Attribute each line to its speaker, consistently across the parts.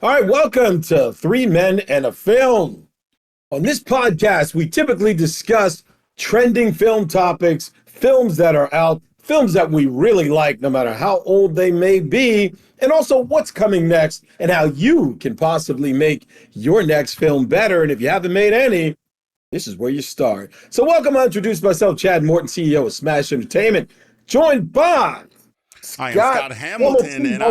Speaker 1: All right, welcome to Three Men and a Film. On this podcast, we typically discuss trending film topics, films that are out, films that we really like, no matter how old they may be, and also what's coming next and how you can possibly make your next film better. And if you haven't made any, this is where you start. So welcome, I introduce myself, Chad Morton, CEO of Smash Entertainment, joined by
Speaker 2: I am Scott Hamilton, and I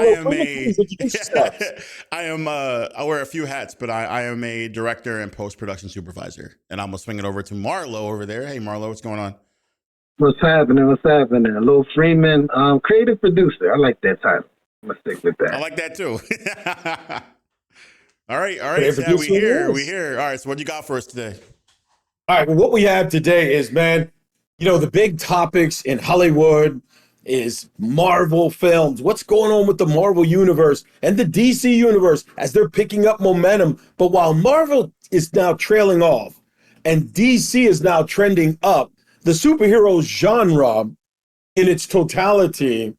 Speaker 2: wear a few hats, but I am a director and post-production supervisor. And I'm going to swing it over to Marlowe over there. Hey, Marlowe, what's going on?
Speaker 3: What's happening? Marlowe Freeman, creative producer. I like that title. I'm going to stick with that.
Speaker 2: I like that too. All right. Yeah, we here. All right, so what you got for us today?
Speaker 1: All right, well, what we have today is, man, the big topics in Hollywood is Marvel films. What's going on with the Marvel universe and the DC universe as they're picking up momentum? But while Marvel is now trailing off and DC is now trending up, the superhero genre in its totality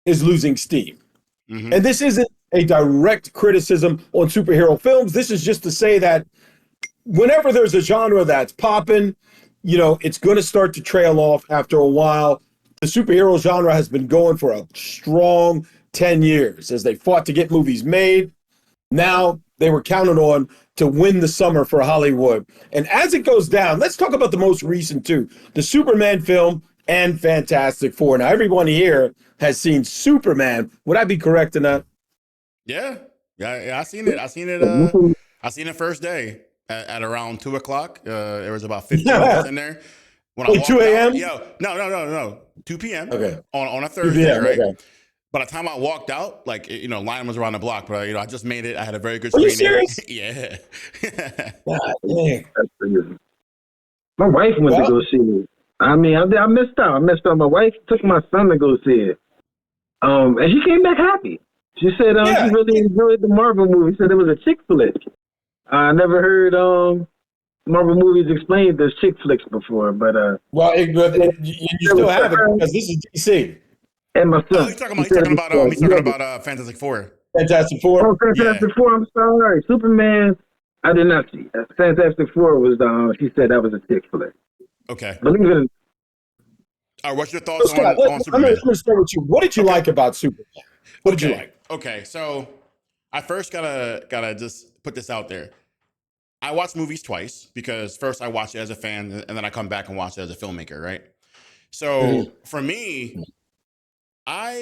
Speaker 1: is losing steam. Mm-hmm. And this isn't a direct criticism on superhero films. This is just to say that whenever there's a genre that's popping, it's going to start to trail off after a while. The superhero genre has been going for a strong 10 years as they fought to get movies made. Now they were counted on to win the summer for Hollywood. And as it goes down, let's talk about the most recent two, the Superman film and Fantastic Four. Now, everyone here has seen Superman. Would I be correct in that?
Speaker 2: Yeah, I seen it. I seen it first day at around 2 o'clock. There was about 15 minutes in there.
Speaker 1: When 2 a.m.?
Speaker 2: No. 2 p.m.
Speaker 1: Okay.
Speaker 2: On a Thursday,
Speaker 1: PM,
Speaker 2: right?
Speaker 1: Okay.
Speaker 2: By the time I walked out, line was around the block, but I just made it. I had a very good
Speaker 1: screening.
Speaker 2: Are
Speaker 1: you serious?
Speaker 2: Yeah.
Speaker 1: God, dang.
Speaker 3: My wife went to go see it. I missed out. My wife took my son to go see it. And she came back happy. She said she really enjoyed the Marvel movie. She said it was a chick flick. I never heard Marvel movies explained as chick flicks before, but
Speaker 1: you still have it because this is DC.
Speaker 3: And my son.
Speaker 2: He's talking about Fantastic Four.
Speaker 1: Fantastic Four.
Speaker 3: Oh, Fantastic Four. I'm sorry. Superman. I did not see. Fantastic Four was she said that was a chick flick.
Speaker 2: Okay.
Speaker 3: Believe it.
Speaker 2: All right. What's your thoughts on Superman?
Speaker 1: I'm going to start with you. What did you like about Superman? What did you like?
Speaker 2: Okay, so I first gotta just put this out there. I watch movies twice because first I watch it as a fan and then I come back and watch it as a filmmaker, right? So for me, I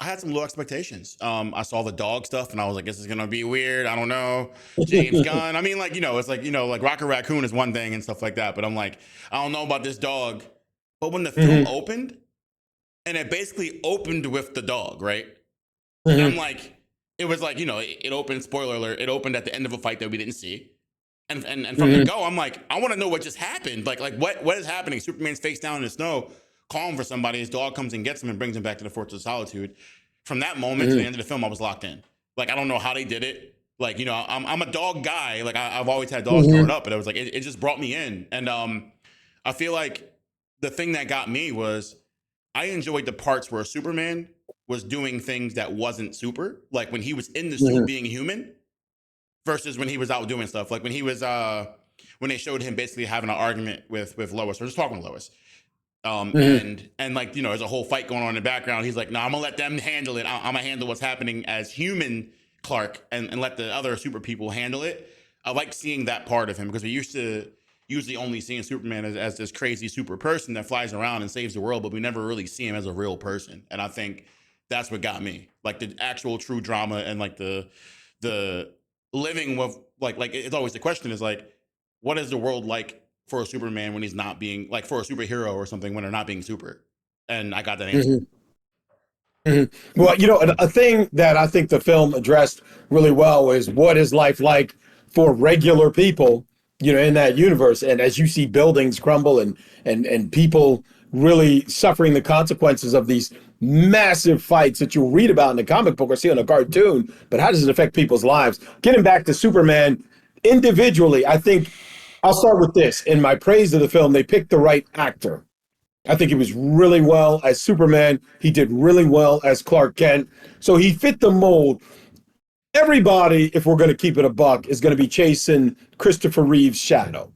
Speaker 2: had some low expectations. I saw the dog stuff and I was like, this is gonna be weird. I don't know. James Gunn. I mean, it's like Rocket Raccoon is one thing and stuff like that, but I'm like, I don't know about this dog. But when the film opened, and it basically opened with the dog, right? And I'm like, it was like, it opened, spoiler alert, it opened at the end of a fight that we didn't see. And from the go, I'm like, I want to know what just happened. Like what is happening? Superman's face down in the snow, calling for somebody. His dog comes and gets him and brings him back to the Fortress of Solitude. From that moment to the end of the film, I was locked in. Like, I don't know how they did it. Like, I'm a dog guy. Like, I've always had dogs growing up, but it was like, it just brought me in. And I feel like the thing that got me was, I enjoyed the parts where Superman was doing things that wasn't super, like when he was in the suit being human versus when he was out doing stuff. Like when he was, when they showed him basically having an argument with Lois, or just talking to Lois. And there's a whole fight going on in the background. He's like, no, I'm gonna let them handle it. I'm gonna handle what's happening as human Clark and let the other super people handle it. I like seeing that part of him because we used to usually only seeing Superman as this crazy super person that flies around and saves the world, but we never really see him as a real person. And I think that's what got me, like the actual true drama and like the living with like it's always the question is like, what is the world like for a Superman when he's not being like for a superhero or something when they're not being super? And I got that answer.
Speaker 1: Well, a thing that I think the film addressed really well is what is life like for regular people, in that universe. And as you see buildings crumble and people really suffering the consequences of these massive fights that you'll read about in a comic book or see on a cartoon, but how does it affect people's lives? Getting back to Superman individually, I think I'll start with this. In my praise of the film, they picked the right actor. I think he was really well as Superman. He did really well as Clark Kent. So he fit the mold. Everybody, if we're going to keep it a buck, is going to be chasing Christopher Reeve's shadow.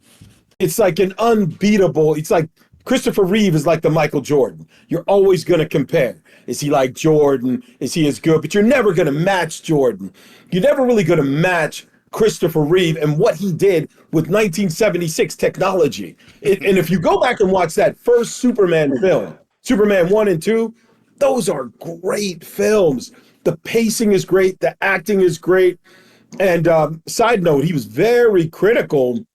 Speaker 1: It's like an unbeatable. It's like Christopher Reeve is like the Michael Jordan. You're always going to compare. Is he like Jordan? Is he as good? But you're never going to match Jordan. You're never really going to match Christopher Reeve and what he did with 1976 technology. And if you go back and watch that first Superman film, Superman 1 and 2, those are great films. The pacing is great. The acting is great. And side note, he was very critical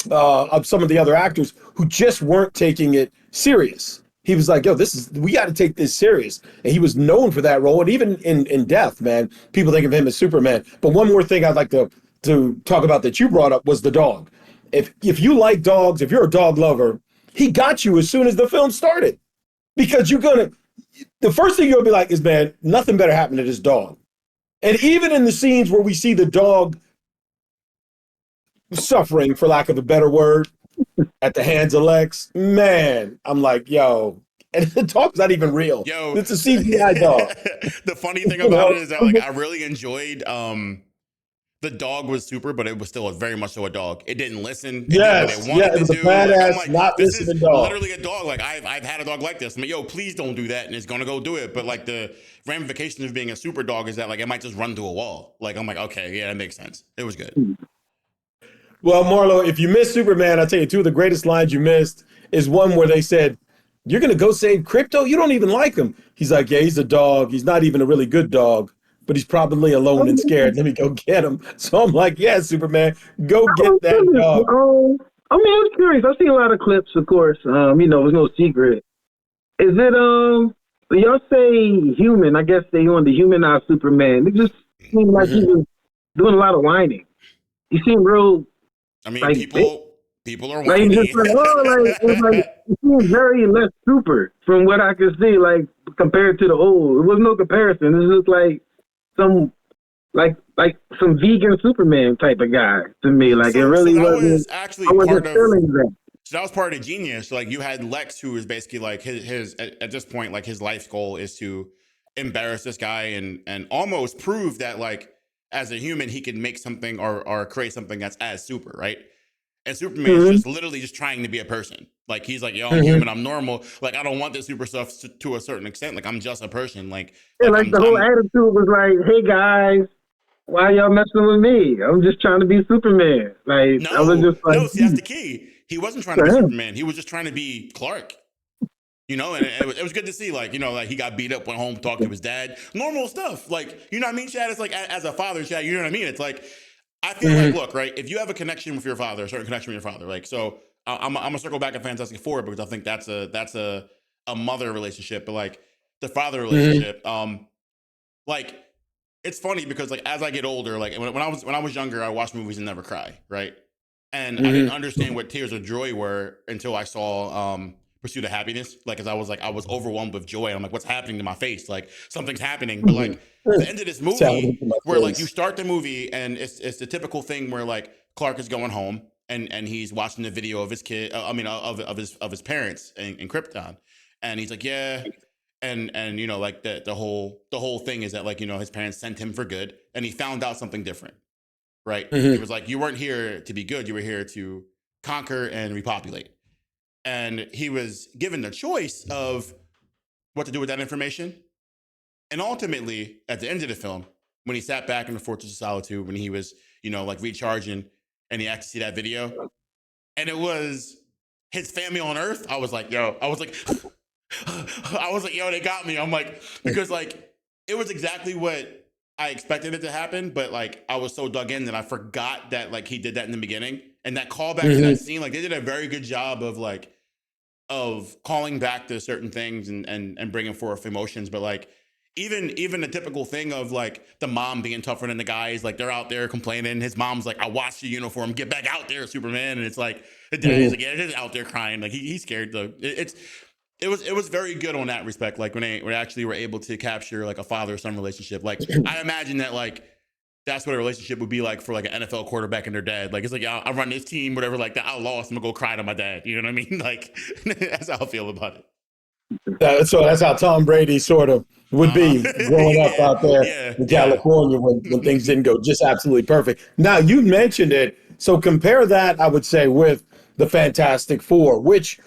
Speaker 1: of some of the other actors who just weren't taking it serious. He was like, yo, we got to take this serious. And he was known for that role. And even in Death, man, people think of him as Superman. But one more thing I'd like to talk about that you brought up was the dog. If you like dogs, if you're a dog lover, he got you as soon as the film started. Because the first thing you'll be like is, man, nothing better happened to this dog. And even in the scenes where we see the dog suffering, for lack of a better word, at the hands of Lex, man, I'm like, yo, and the dog's not even real.
Speaker 2: Yo,
Speaker 1: it's a CGI dog.
Speaker 2: The funny thing about it is that like I really enjoyed the dog was super, but it was still very much so a dog. It didn't listen. It
Speaker 1: It was a badass, not listening dog.
Speaker 2: Literally a dog. Like I've had a dog like this. I'm like, yo, please don't do that, and it's gonna go do it. But like the ramifications of being a super dog is that like it might just run to a wall. Like I'm like, okay, yeah, that makes sense. It was good.
Speaker 1: Well, Marlowe, if you missed Superman, I'll tell you two of the greatest lines you missed is one where they said, "You're gonna go save Crypto? You don't even like him." He's like, "Yeah, he's a dog. He's not even a really good dog, but he's probably alone and scared. Let me go get him." So I'm like, "Yeah, Superman, go get that dog."
Speaker 3: I mean, I'm curious. I've seen a lot of clips, of course. It's no secret. Is it y'all say human? I guess they want to humanize Superman. It just seemed like he was doing a lot of whining. He seemed real.
Speaker 2: I mean,
Speaker 3: like,
Speaker 2: people are whiny.
Speaker 3: Just like, it seemed very less super from what I could see, like compared to the old. It was no comparison. It's just like some vegan Superman type of guy to me. Like it really wasn't.
Speaker 2: Actually,
Speaker 3: I wasn't feeling that.
Speaker 2: So that was part of Genius. Like you had Lex, who was basically like his at this point, like his life goal is to embarrass this guy and almost prove that like as a human he can make something or create something that's as super, right? And Superman is just literally just trying to be a person. Like he's like, yo, I'm human, I'm normal. Like I don't want this super stuff to a certain extent. Like I'm just a person. Like
Speaker 3: the whole attitude was like, hey guys, why y'all messing with me? I'm just trying to be Superman. Like I was just like,
Speaker 2: see, that's the key. He wasn't trying to be Superman. He was just trying to be Clark. You know, and it was good to see, like, you know, like he got beat up, went home, talked to his dad, normal stuff. Like, you know what I mean, Chad? It's like as a father, Chad, you know what I mean? It's like, I feel like, look, right, if you have a connection with your father, a certain connection with your father, like, so I'm gonna circle back at Fantastic Four because I think that's a mother relationship, but like the father relationship, like it's funny because like as I get older, like when I was younger, I watched movies and never cry, right? And I didn't understand what tears of joy were until I saw Pursuit of Happiness. Like as I was overwhelmed with joy. I'm like, what's happening to my face? Like something's happening. But like the end of this movie, where like you start the movie and it's the typical thing where like Clark is going home and he's watching the video of his kid. Of his parents in Krypton, and he's like, yeah. And you know, like the whole thing is that like, you know, his parents sent him for good and he found out something different. Right. He was like, you weren't here to be good. You were here to conquer and repopulate. And he was given the choice of what to do with that information. And ultimately, at the end of the film, when he sat back in the Fortress of Solitude, when he was, you know, like recharging and he actually see that video and it was his family on Earth, I was like, yo, they got me. I'm like, because like, it was exactly what I expected it to happen, but like I was so dug in that I forgot that like he did that in the beginning, and that callback to that scene, like they did a very good job of calling back to certain things and bringing forth emotions. But like even the typical thing of like the mom being tougher than the guys, like they're out there complaining. His mom's like, I watched your uniform, get back out there, Superman. And it's like the dad's like, yeah, he's out there crying, like he's scared though. It was very good on that respect. Like when they actually were able to capture like a father-son relationship. Like I imagine that like that's what a relationship would be like for like an NFL quarterback and their dad. Like, it's like, I run this team, whatever, like that. I lost. I'm gonna go cry to my dad. You know what I mean? Like, that's how I feel about it.
Speaker 1: So that's how Tom Brady sort of would be growing up
Speaker 2: Yeah,
Speaker 1: out there
Speaker 2: yeah,
Speaker 1: in
Speaker 2: yeah.
Speaker 1: California when things didn't go just absolutely perfect. Now, you mentioned it. So compare that, I would say, with the Fantastic Four, which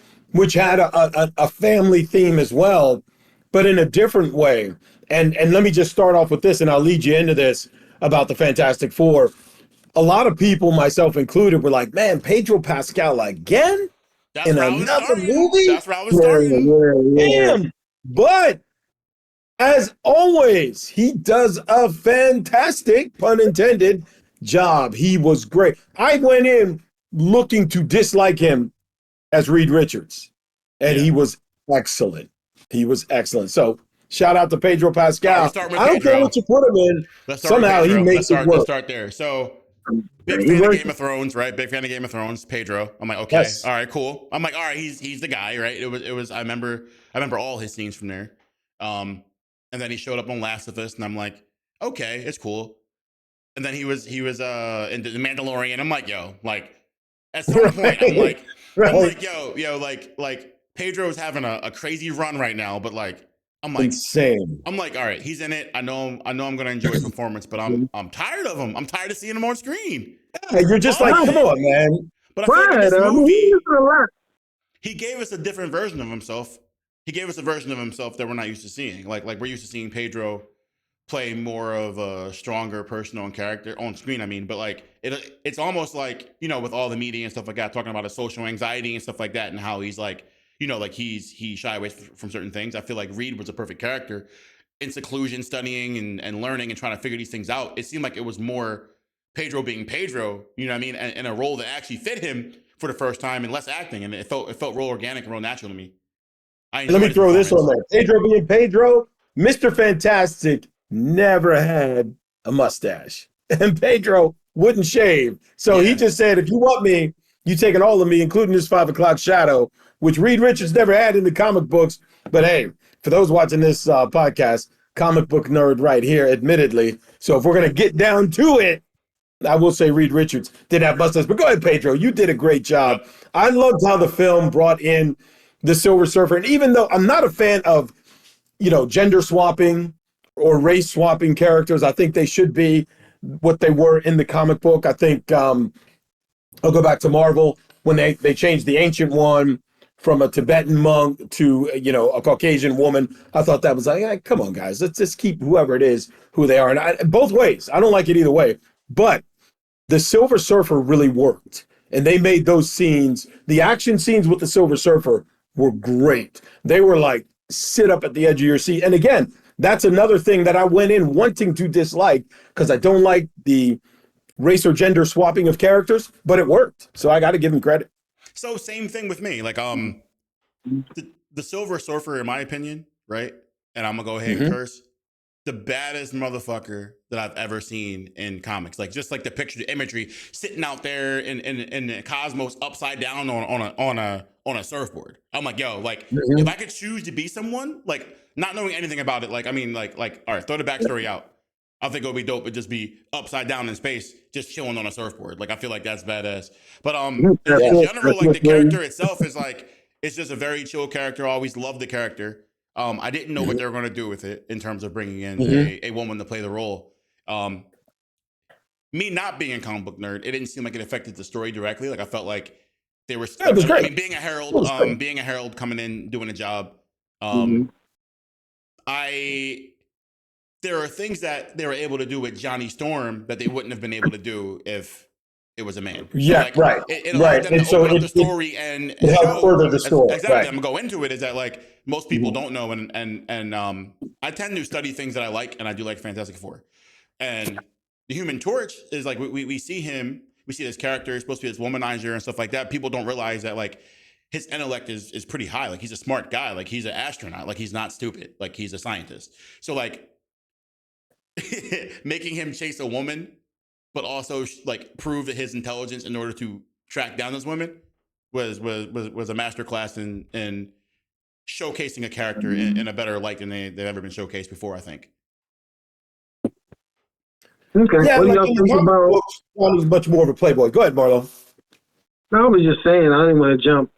Speaker 1: had a family theme as well, but in a different way. And let me just start off with this, and I'll lead you into this about the Fantastic Four. A lot of people, myself included, were like, man, Pedro Pascal again
Speaker 2: That's
Speaker 1: in
Speaker 2: where I was
Speaker 1: another
Speaker 2: starting.
Speaker 1: movie?
Speaker 2: That's where I was
Speaker 3: Yeah,
Speaker 2: starting.
Speaker 3: yeah,
Speaker 1: Damn. But as always, he does a fantastic, pun intended, job. He was great. I went in looking to dislike him as Reed Richards, and
Speaker 2: Yeah.
Speaker 1: he was excellent. He was excellent. So shout out to Pedro
Speaker 2: All right, we're
Speaker 1: Pascal.
Speaker 2: starting with
Speaker 1: I don't care
Speaker 2: Pedro.
Speaker 1: what you put him in.
Speaker 2: Let's start with
Speaker 1: Somehow he
Speaker 2: Pedro.
Speaker 1: makes it
Speaker 2: Let's
Speaker 1: work.
Speaker 2: start there. So,
Speaker 3: yeah.
Speaker 2: big
Speaker 3: He
Speaker 2: fan of
Speaker 3: worked.
Speaker 2: Game of Thrones, right? Big fan of Game of Thrones. Pedro. I'm like, okay,
Speaker 1: Yes.
Speaker 2: all right, cool. I'm like, all right, he's the guy, right? It was. I remember all his scenes from there. And then he showed up on Last of Us, and I'm like, okay, it's cool. And then he was in the Mandalorian. I'm like, yo, like at some point,
Speaker 1: Right.
Speaker 2: yo, like Pedro's having a crazy run right now, but like, I'm like,
Speaker 1: Insane.
Speaker 2: all right, he's in it. I know I'm gonna enjoy his performance, but I'm tired of him. I'm tired of seeing him on screen.
Speaker 1: Yeah, you're just like, come
Speaker 2: But
Speaker 1: on, man.
Speaker 2: I feel like in
Speaker 3: Right.
Speaker 2: this
Speaker 3: I mean, he
Speaker 2: movie,
Speaker 3: was a lot.
Speaker 2: he gave us a different version of himself. He gave us a version of himself that we're not used to seeing. Like we're used to seeing Pedro play more of a stronger person on character on screen. I mean, but like it's almost like, you know, with all the media and stuff like that, talking about his social anxiety and stuff like that, and how he's like, you know, like he shy away from certain things. I feel like Reed was a perfect character in seclusion, studying and learning and trying to figure these things out. It seemed like it was more Pedro being Pedro, you know what I mean, and a role that actually fit him for the first time, and less acting, and it felt real organic and real natural to me. I
Speaker 1: Let
Speaker 2: enjoyed
Speaker 1: me
Speaker 2: his
Speaker 1: throw this on
Speaker 2: performance.
Speaker 1: there. Pedro being Pedro, Mr. Fantastic never had a mustache. And Pedro wouldn't shave. So he
Speaker 2: Yeah,
Speaker 1: just said, if you want me, you taking all of me, including this 5 o'clock shadow, which Reed Richards never had in the comic books. But hey, for those watching this podcast, comic book nerd right here, admittedly. So if we're going to get down to it, I will say Reed Richards did have mustache. But go ahead, Pedro. You did a great job.
Speaker 2: yep.
Speaker 1: I loved how the film brought in the Silver Surfer. And even though I'm not a fan of, gender swapping or race swapping characters, I think they should be what they were in the comic book. I think I'll go back to Marvel when they changed the Ancient One from a Tibetan monk to, a Caucasian woman. I thought that was like, come on, guys, let's just keep whoever it is who they are. And both ways, I don't like it either way. But the Silver Surfer really worked. And they made those scenes, the action scenes with the Silver Surfer were great. They were like, sit up at the edge of your seat. And again, that's another thing that I went in wanting to dislike because I don't like the race or gender swapping of characters, but it worked. So I got to give him credit.
Speaker 2: So same thing with me. Like the Silver Surfer, in my opinion, right? And I'm gonna go ahead and
Speaker 1: Mm-hmm.
Speaker 2: curse. The baddest motherfucker that I've ever seen in comics. Like just like the picture, the imagery, sitting out there in the cosmos upside down on a surfboard. I'm like, yo, like if
Speaker 1: Mm-hmm.
Speaker 2: I could choose to be someone, like not knowing anything about it, like I mean, like all right, throw the backstory out. I think it would be dope to just be upside down in space, just chilling on a surfboard. Like I feel like that's badass. But in
Speaker 1: Yeah.
Speaker 2: general, like the character itself is like it's just a very chill character. I always loved the character. I didn't know what they were going to do with it in terms of bringing in
Speaker 1: Mm-hmm.
Speaker 2: a woman to play the role. Me not being a comic book nerd, it didn't seem like it affected the story directly. Like I felt like they were.
Speaker 1: Yeah, it was
Speaker 2: I
Speaker 1: great.
Speaker 2: mean,
Speaker 1: It was great.
Speaker 2: being a herald coming in doing a job.
Speaker 3: Mm-hmm.
Speaker 2: I there are things that they were able to do with Johnny Storm that they wouldn't have been able to do if it was a man. So
Speaker 1: Yeah,
Speaker 2: like
Speaker 1: right.
Speaker 2: it allowed them
Speaker 1: And
Speaker 2: to
Speaker 1: so
Speaker 2: open up
Speaker 1: it,
Speaker 2: the story and
Speaker 1: it helped
Speaker 2: show
Speaker 1: further the story.
Speaker 2: exactly.
Speaker 1: Right.
Speaker 2: I'm gonna go into it is that like most people don't know and I tend to study things that I like and I do like Fantastic Four. And the Human Torch is like we see him, we see this character, he's supposed to be this womanizer and stuff like that. People don't realize that like his intellect is pretty high. Like he's a smart guy. Like he's an astronaut. Like he's not stupid. Like he's a scientist. So like making him chase a woman, but also like prove that his intelligence in order to track down this woman was a masterclass in showcasing a character in a better light than they've ever been showcased before, I think.
Speaker 3: Okay.
Speaker 1: Yeah,
Speaker 3: What do
Speaker 1: like
Speaker 3: y'all
Speaker 1: in the
Speaker 3: think
Speaker 1: comic
Speaker 3: about?
Speaker 1: books, John was much more of a playboy. Go ahead, Marlo.
Speaker 3: No, I was just saying, I didn't want to jump,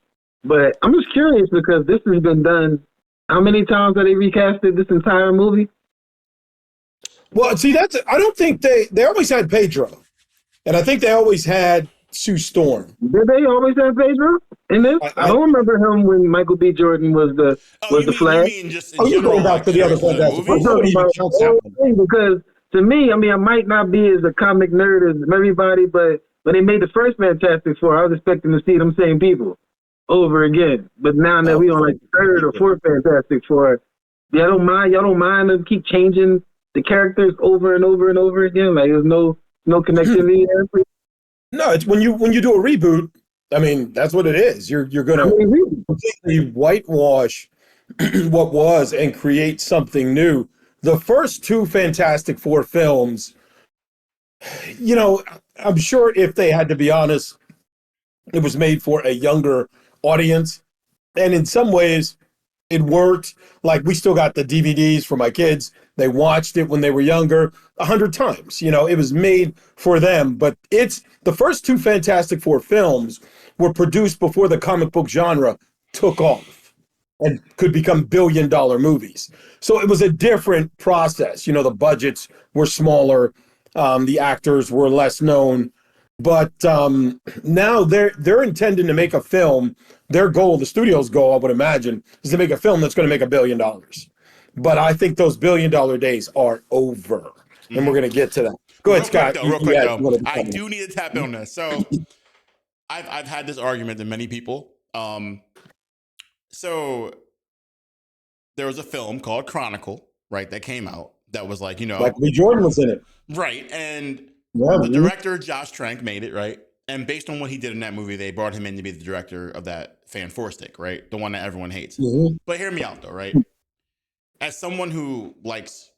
Speaker 3: but I'm just curious because this has been done. How many times have they recasted this entire movie?
Speaker 1: Well, see, I don't think they always had Pedro, and I think they always had Sue Storm.
Speaker 3: Did they always have Pedro in this? I
Speaker 1: I
Speaker 3: don't remember him when Michael B. Jordan was the
Speaker 2: Oh,
Speaker 3: was the
Speaker 2: you
Speaker 3: Flash.
Speaker 2: mean just in
Speaker 1: oh, you're going
Speaker 2: general,
Speaker 1: back
Speaker 2: like
Speaker 1: to the other
Speaker 2: characters in
Speaker 1: Fantastic Four.
Speaker 3: I'm
Speaker 2: movies?
Speaker 3: talking
Speaker 1: Nobody even
Speaker 3: about
Speaker 1: counts
Speaker 3: the
Speaker 1: that
Speaker 3: whole
Speaker 1: one.
Speaker 3: thing because to me, I mean, I might not be as a comic nerd as everybody, but when they made the first Fantastic Four, I was expecting to see them same people over again. But now that
Speaker 1: Oh,
Speaker 3: we on like the third or fourth Fantastic Four, y'all don't mind them keep changing the characters over and over and over again. Like there's no connectivity there.
Speaker 1: no, it's when you do a reboot. I mean, that's what it is. You're
Speaker 3: I
Speaker 1: gonna
Speaker 3: mean,
Speaker 1: completely whitewash what was and create something new. The first two Fantastic Four films, you know, I'm sure if they had to be honest, it was made for a younger audience. And in some ways, it worked. Like we still got the DVDs for my kids. They watched it when they were younger 100 times. You know, it was made for them. But it's the first two Fantastic Four films were produced before the comic book genre took off and could become billion-dollar movies. So it was a different process. You know, the budgets were smaller, the actors were less known, but now they're intending to make a film. Their goal, the studio's goal, I would imagine, is to make a film that's going to make $1 billion. But I think those $1 billion days are over, and we're going to get to that. Go ahead, Scott.
Speaker 2: Real quick
Speaker 1: Yeah,
Speaker 2: though, I do need to tap in on this. So I've had this argument to many people. So there was a film called Chronicle, right, that came out that was like,
Speaker 1: Michael B. Jordan was in it.
Speaker 2: right, and
Speaker 1: Yeah,
Speaker 2: the director Josh Trank made it, right, and based on what he did in that movie, they brought him in to be the director of that Fan Four Stick, right, the one that everyone hates.
Speaker 1: mm-hmm.
Speaker 2: But hear me out though, right? As someone who likes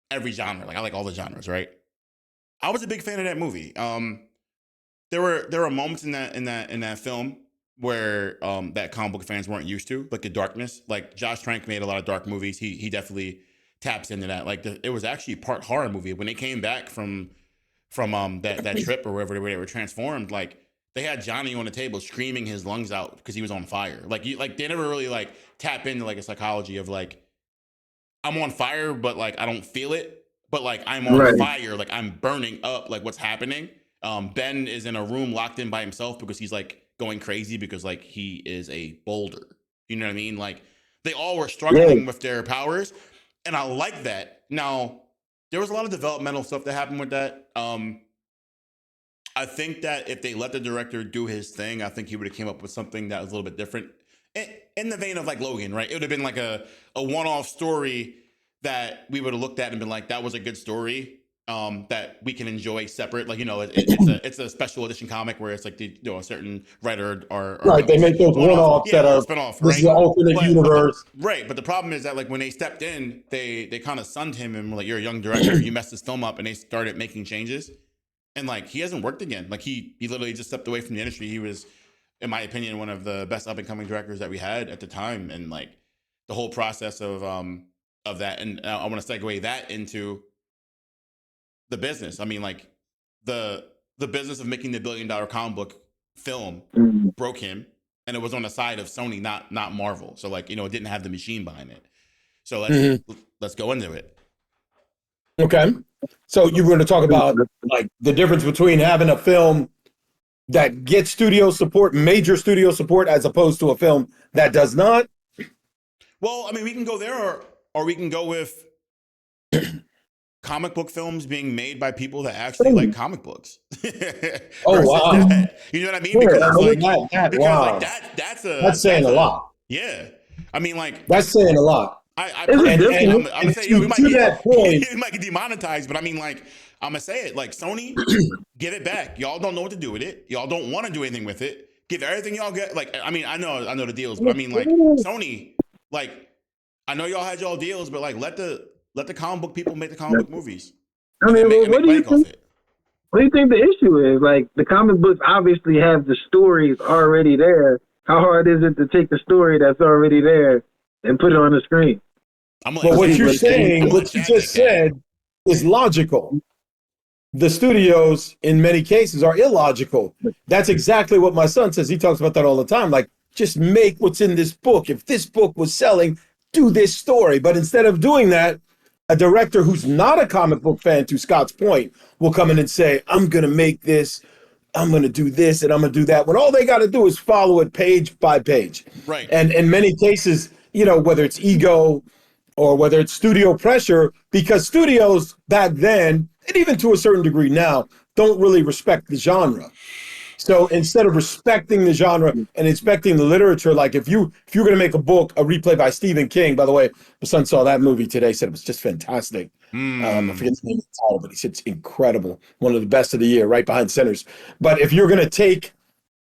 Speaker 2: every genre, like I like all the genres, right? I was a big fan of that movie. There were moments in that film where that comic book fans weren't used to, like the darkness. Like Josh Trank made a lot of dark movies. He definitely taps into that. Like it was actually part horror movie when they came back from that trip or wherever they were transformed. Like they had Johnny on the table screaming his lungs out because he was on fire. Like they never really like tap into like a psychology of like I'm on fire, but like I don't feel it. But like I'm on fire, like I'm burning up, like what's happening. Ben is in a room locked in by himself because he's like going crazy because like he is a boulder. You know what I mean? Like they all were struggling with their powers, and I like that. Now there was a lot of developmental stuff that happened with that. I think that if they let the director do his thing, I think he would have came up with something that was a little bit different. In the vein of like Logan, right? It would have been like a one-off story that we would have looked at and been like, that was a good story that we can enjoy separate. Like, it's a special edition comic where it's like a certain writer or
Speaker 1: right. They make those one-offs that are
Speaker 2: spin-off,
Speaker 1: this
Speaker 2: right?
Speaker 1: is the alternate universe.
Speaker 2: But the problem is that like when they stepped in, they kind of sunned him and were like, you're a young director, you messed this film up, and they started making changes. And like he hasn't worked again. Like he literally just stepped away from the industry. He was, in my opinion, one of the best up and coming directors that we had at the time. And like the whole process of that. And I want to segue that into the business. I mean, like the business of making the $1 billion comic book film broke him, and it was on the side of Sony, not Marvel. So like, it didn't have the machine behind it. So let's go into it.
Speaker 1: Okay. So you were going to talk about like the difference between having a film that gets studio support, major studio support, as opposed to a film that does not.
Speaker 2: Well, I mean, we can go there, or we can go with comic book films being made by people that actually like comic books.
Speaker 1: Oh wow!
Speaker 2: You know what I mean? Because
Speaker 1: that's saying a lot.
Speaker 2: Yeah, I mean, like
Speaker 1: that's saying a lot.
Speaker 2: I'm gonna say, we
Speaker 1: might
Speaker 2: get demonetized, but I mean, like, I'm gonna say it, like, Sony, give it back. Y'all don't know what to do with it. Y'all don't want to do anything with it. Give everything y'all get. Like, I mean, I know the deals, but I mean, like, Sony, like, I know y'all had y'all deals, but like, let the comic book people make the comic book movies.
Speaker 3: I mean, what do you think the issue is? Like, the comic books obviously have the stories already there. How hard is it to take the story that's already there and put it on the screen?
Speaker 1: Well, what you're saying, what you just said, is logical. the studios in many cases are illogical. That's exactly what my son says. He talks about that all the time. Like, just make what's in this book. If this book was selling, do this story. But instead of doing that, a director who's not a comic book fan, to Scott's point, will come in and say, I'm going to make this, I'm going to do this, and I'm going to do that. When all they got to do is follow it page by page.
Speaker 2: Right.
Speaker 1: And in many cases, you know, whether it's ego or whether it's studio pressure, because studios back then, and even to a certain degree now, don't really respect the genre. So instead of respecting the genre and inspecting the literature, like if you're going to make a book, a replay by Stephen King, by the way, my son saw that movie today, said it was just fantastic. I forget the name of the title, but he said it's incredible. One of the best of the year, right behind Sinners. But if you're going to take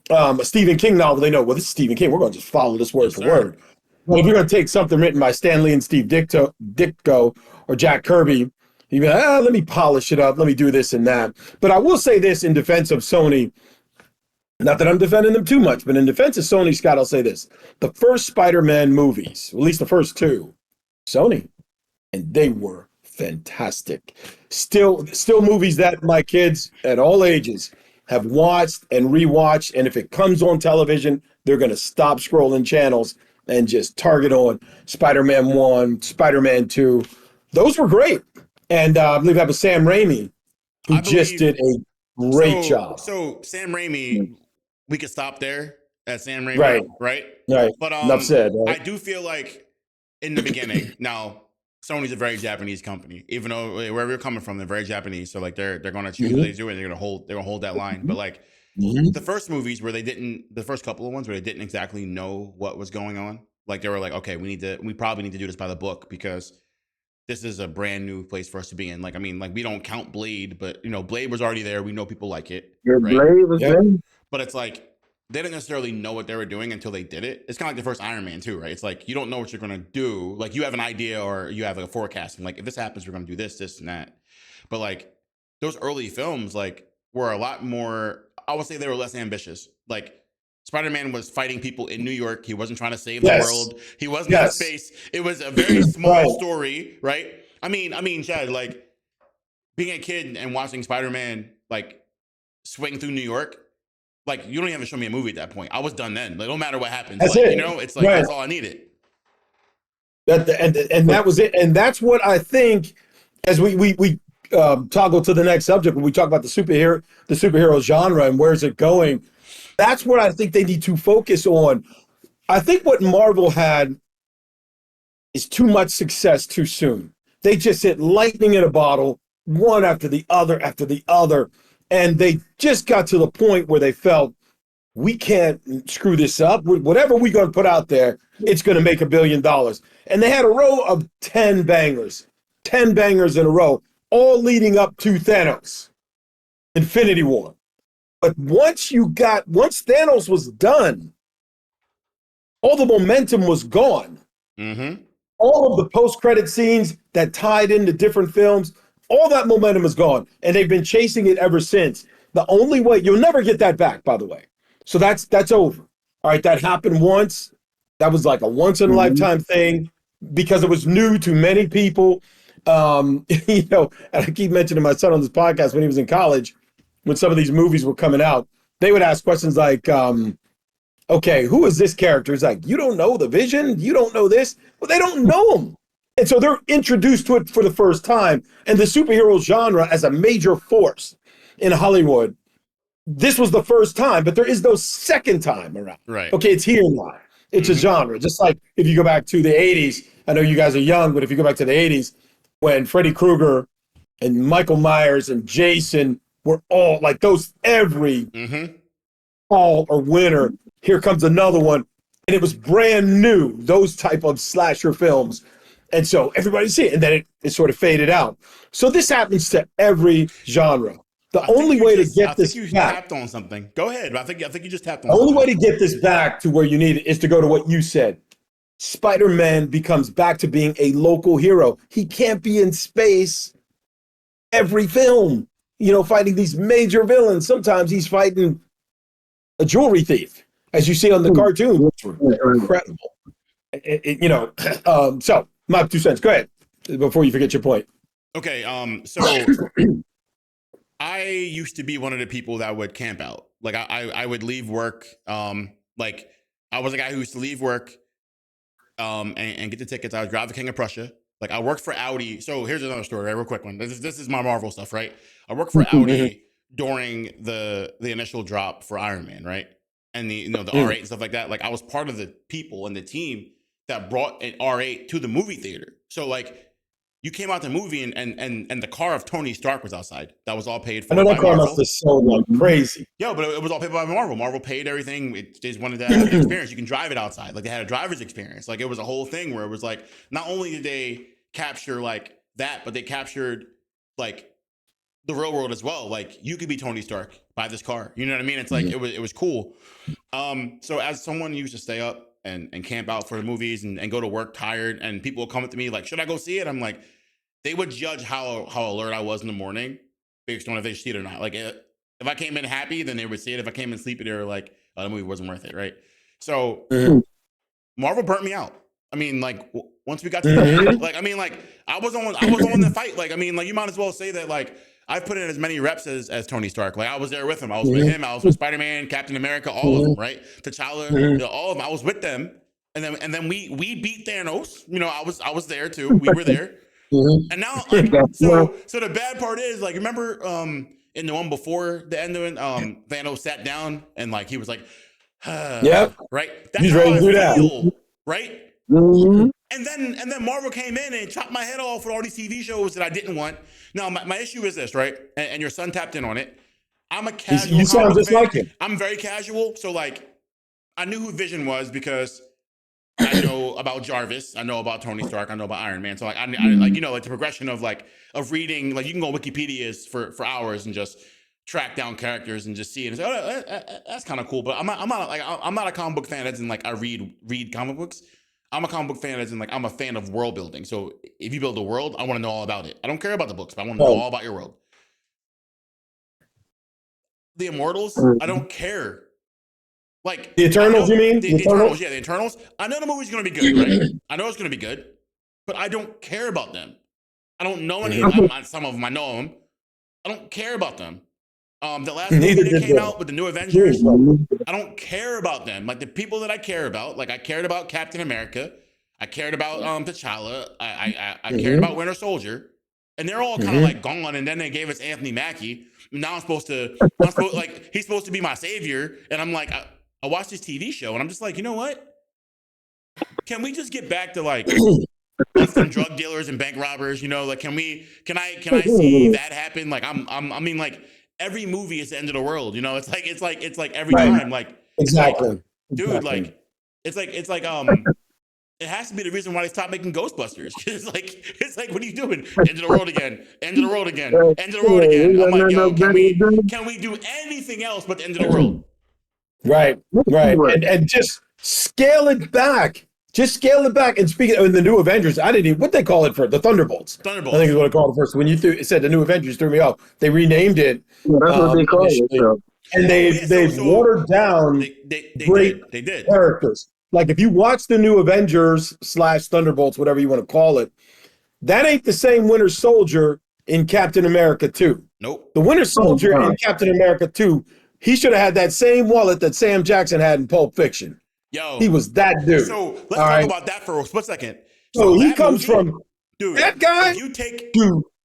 Speaker 1: a Stephen King novel, they know, well, this is Stephen King. We're going to just follow this word for word. Well, if you're going to take something written by Stan Lee and Steve Ditko or Jack Kirby, you go, let me polish it up. Let me do this and that. But I will say this in defense of Sony. Not that I'm defending them too much, but in defense of Sony, Scott, I'll say this. The first Spider-Man movies, at least the first two, Sony, and they were fantastic. Still movies that my kids at all ages have watched and rewatched, and if it comes on television, they're going to stop scrolling channels and just target on Spider-Man 1, Spider-Man 2. Those were great. And I believe that was Sam Raimi, who just did a great job.
Speaker 2: So Sam Raimi, we could stop there at Sam Raimi, right? But
Speaker 1: enough said. Right?
Speaker 2: I do feel like in the beginning, now Sony's a very Japanese company, even though wherever you're coming from, they're very Japanese. So like they're going to choose what they do, and they're going to hold that line. But like the first movies where the first couple of ones where they didn't exactly know what was going on, like they were like, okay, we probably need to do this by the book because this is a brand new place for us to be in. Like, I mean, like we don't count Blade, but you know, Blade was already there. We know people like it.
Speaker 3: Your Blade was there.
Speaker 2: But it's like they didn't necessarily know what they were doing until they did it. It's kind of like the first Iron Man too, right? It's like you don't know what you're gonna do. Like you have an idea or you have like a forecast, and like if this happens, we're gonna do this, this, and that. But like those early films, like were a lot more. I would say they were less ambitious. Like Spider-Man was fighting people in New York. He wasn't trying to save the world. He wasn't in space. It was a very small story, right? I mean, Chad, like being a kid and watching Spider-Man like swing through New York. Like, you don't even have to show me a movie at that point. I was done then. Like, no matter what happens.
Speaker 1: That's
Speaker 2: like,
Speaker 1: it.
Speaker 2: You know, it's like, that's all I needed.
Speaker 1: And that was it. And that's what I think, as we toggle to the next subject, when we talk about the superhero genre and where's it going, that's what I think they need to focus on. I think what Marvel had is too much success too soon. They just hit lightning in a bottle, one after the other after the other. And they just got to the point where they felt, we can't screw this up. Whatever we're going to put out there, it's going to make $1 billion. And they had a row of 10 bangers in a row, all leading up to Thanos, Infinity War. But once Thanos was done, all the momentum was gone.
Speaker 2: Mm-hmm.
Speaker 1: All of the post-credit scenes that tied into different films, all that momentum is gone, and they've been chasing it ever since. The only way, you'll never get that back, by the way. So that's over. All right, that happened once. That was like a once-in-a-lifetime thing because it was new to many people. You know, and I keep mentioning my son on this podcast when he was in college, when some of these movies were coming out, they would ask questions like, okay, who is this character? It's like, you don't know the Vision? You don't know this? Well, they don't know him. And so they're introduced to it for the first time. And the superhero genre as a major force in Hollywood, this was the first time, but there is no second time around.
Speaker 2: Right.
Speaker 1: Okay, it's here now. It's a genre. Just like if you go back to the 80s, I know you guys are young, but if you go back to the 80s, when Freddy Krueger and Michael Myers and Jason were all like those, every fall or winter, here comes another one. And it was brand new, those type of slasher films. And so everybody see it, and then it sort of faded out. So this happens to every genre. The only way to get this back.
Speaker 2: You tapped on something. Go ahead. I think you just tapped on
Speaker 1: something. The only way to get this back to where you need it is to go to what you said. Spider-Man becomes back to being a local hero. He can't be in space every film, you know, fighting these major villains. Sometimes he's fighting a jewelry thief, as you see on the cartoon, which were incredible. You know, so my 2 cents. Go ahead before you forget your point.
Speaker 2: Okay, so I used to be one of the people that would camp out. Like I would leave work. Like I was a guy who used to leave work and get the tickets. I would drive the King of Prussia. Like I worked for Audi. So here's another story, right? Real quick one. This is my Marvel stuff, right? I worked for Audi during the initial drop for Iron Man, right? And the R8 and stuff like that. Like I was part of the people and the team that brought an R8 to the movie theater. So like you came out the movie and the car of Tony Stark was outside. That was all paid for.
Speaker 1: I know that
Speaker 2: by
Speaker 1: car
Speaker 2: Marvel.
Speaker 1: must have sold like crazy.
Speaker 2: Yeah, but it was all paid by Marvel. Marvel paid everything. They just wanted that experience. You can drive it outside. Like they had a driver's experience. Like it was a whole thing where it was like, not only did they capture like that, but they captured like the real world as well. Like you could be Tony Stark, buy this car. You know what I mean? It's like it was cool. So as someone who used to stay up and camp out for the movies and go to work tired, and people would come up to me like, should I go see it? I'm like, they would judge how alert I was in the morning based on if they see it or not. Like if I came in happy, then they would see it. If I came in sleepy, they were like, oh, the movie wasn't worth it, right? So Marvel burnt me out. I mean, like once we got to like, I mean, like I was on the fight. Like, I mean, like you might as well say that like I've put in as many reps as Tony Stark. Like I was there with him. I was with him. I was with Spider-Man, Captain America, all of them, right? T'Challa, all of them. I was with them. And then we beat Thanos. You know, I was there too. We were there. And now, like, so the bad part is, like, remember in the one before the end of it, Thanos sat down and like he was like, right? That's
Speaker 1: He's
Speaker 2: how
Speaker 1: ready to do
Speaker 2: I feel,
Speaker 1: that.
Speaker 2: right? And then Marvel came in and chopped my head off with all these TV shows that I didn't want. Now my issue is this, right? And your son tapped in on it. I'm a casual.
Speaker 1: You sound just
Speaker 2: fan.
Speaker 1: like him.
Speaker 2: I'm very casual, so like I knew who Vision was because I know about Jarvis, I know about Tony Stark, I know about Iron Man. So like I like you know like the progression of reading, like you can go on Wikipedia for hours and just track down characters and just see it and say, oh, that's kind of cool. But I'm not a comic book fan as in like I read comic books. I'm a comic book fan as in like I'm a fan of world building. So if you build a world, I want to know all about it. I don't care about the books, but I want to know all about your world. The Immortals, I don't care. Like
Speaker 1: The Eternals, you mean?
Speaker 2: The Eternals, yeah, the Eternals. I know the movie's gonna be good, right? I know it's gonna be good, but I don't care about them. I don't know any of them. Some of them I know them. I don't care about them. The last movie that came out with the new Avengers, I don't care about them. Like the people that I care about, like I cared about Captain America, I cared about T'Challa, I cared about Winter Soldier, and they're all kind of like gone. And then they gave us Anthony Mackie. Now he's supposed to be my savior, and I'm like. I watched this TV show and I'm just like, you know what? Can we just get back to like some drug dealers and bank robbers? You know, like can I see that happen? Like I mean, like every movie is the end of the world. You know, it's like every time, like
Speaker 1: exactly,
Speaker 2: dude, like it's like it has to be the reason why they stopped making Ghostbusters. It's like what are you doing? End of the world again. End of the world again. End of the world again. I'm like, yo, can we do anything else but the end of the world?
Speaker 1: Right. And just scale it back. Just scale it back. And speaking of the new Avengers, I didn't even, what they call it for the Thunderbolts. I think is what I called it first. When you said the new Avengers, threw me off. They renamed it.
Speaker 3: Well, that's what they call it. So.
Speaker 1: And they've watered down
Speaker 2: they did
Speaker 1: characters. Like if you watch the new Avengers / Thunderbolts, whatever you want to call it, that ain't the same Winter Soldier in Captain America 2.
Speaker 2: Nope.
Speaker 1: The Winter Soldier in Captain America 2, he should have had that same wallet that Sam Jackson had in Pulp Fiction.
Speaker 2: Yo,
Speaker 1: he was that dude.
Speaker 2: So let's talk about that for a split second.
Speaker 1: So he comes from that guy.
Speaker 2: If you take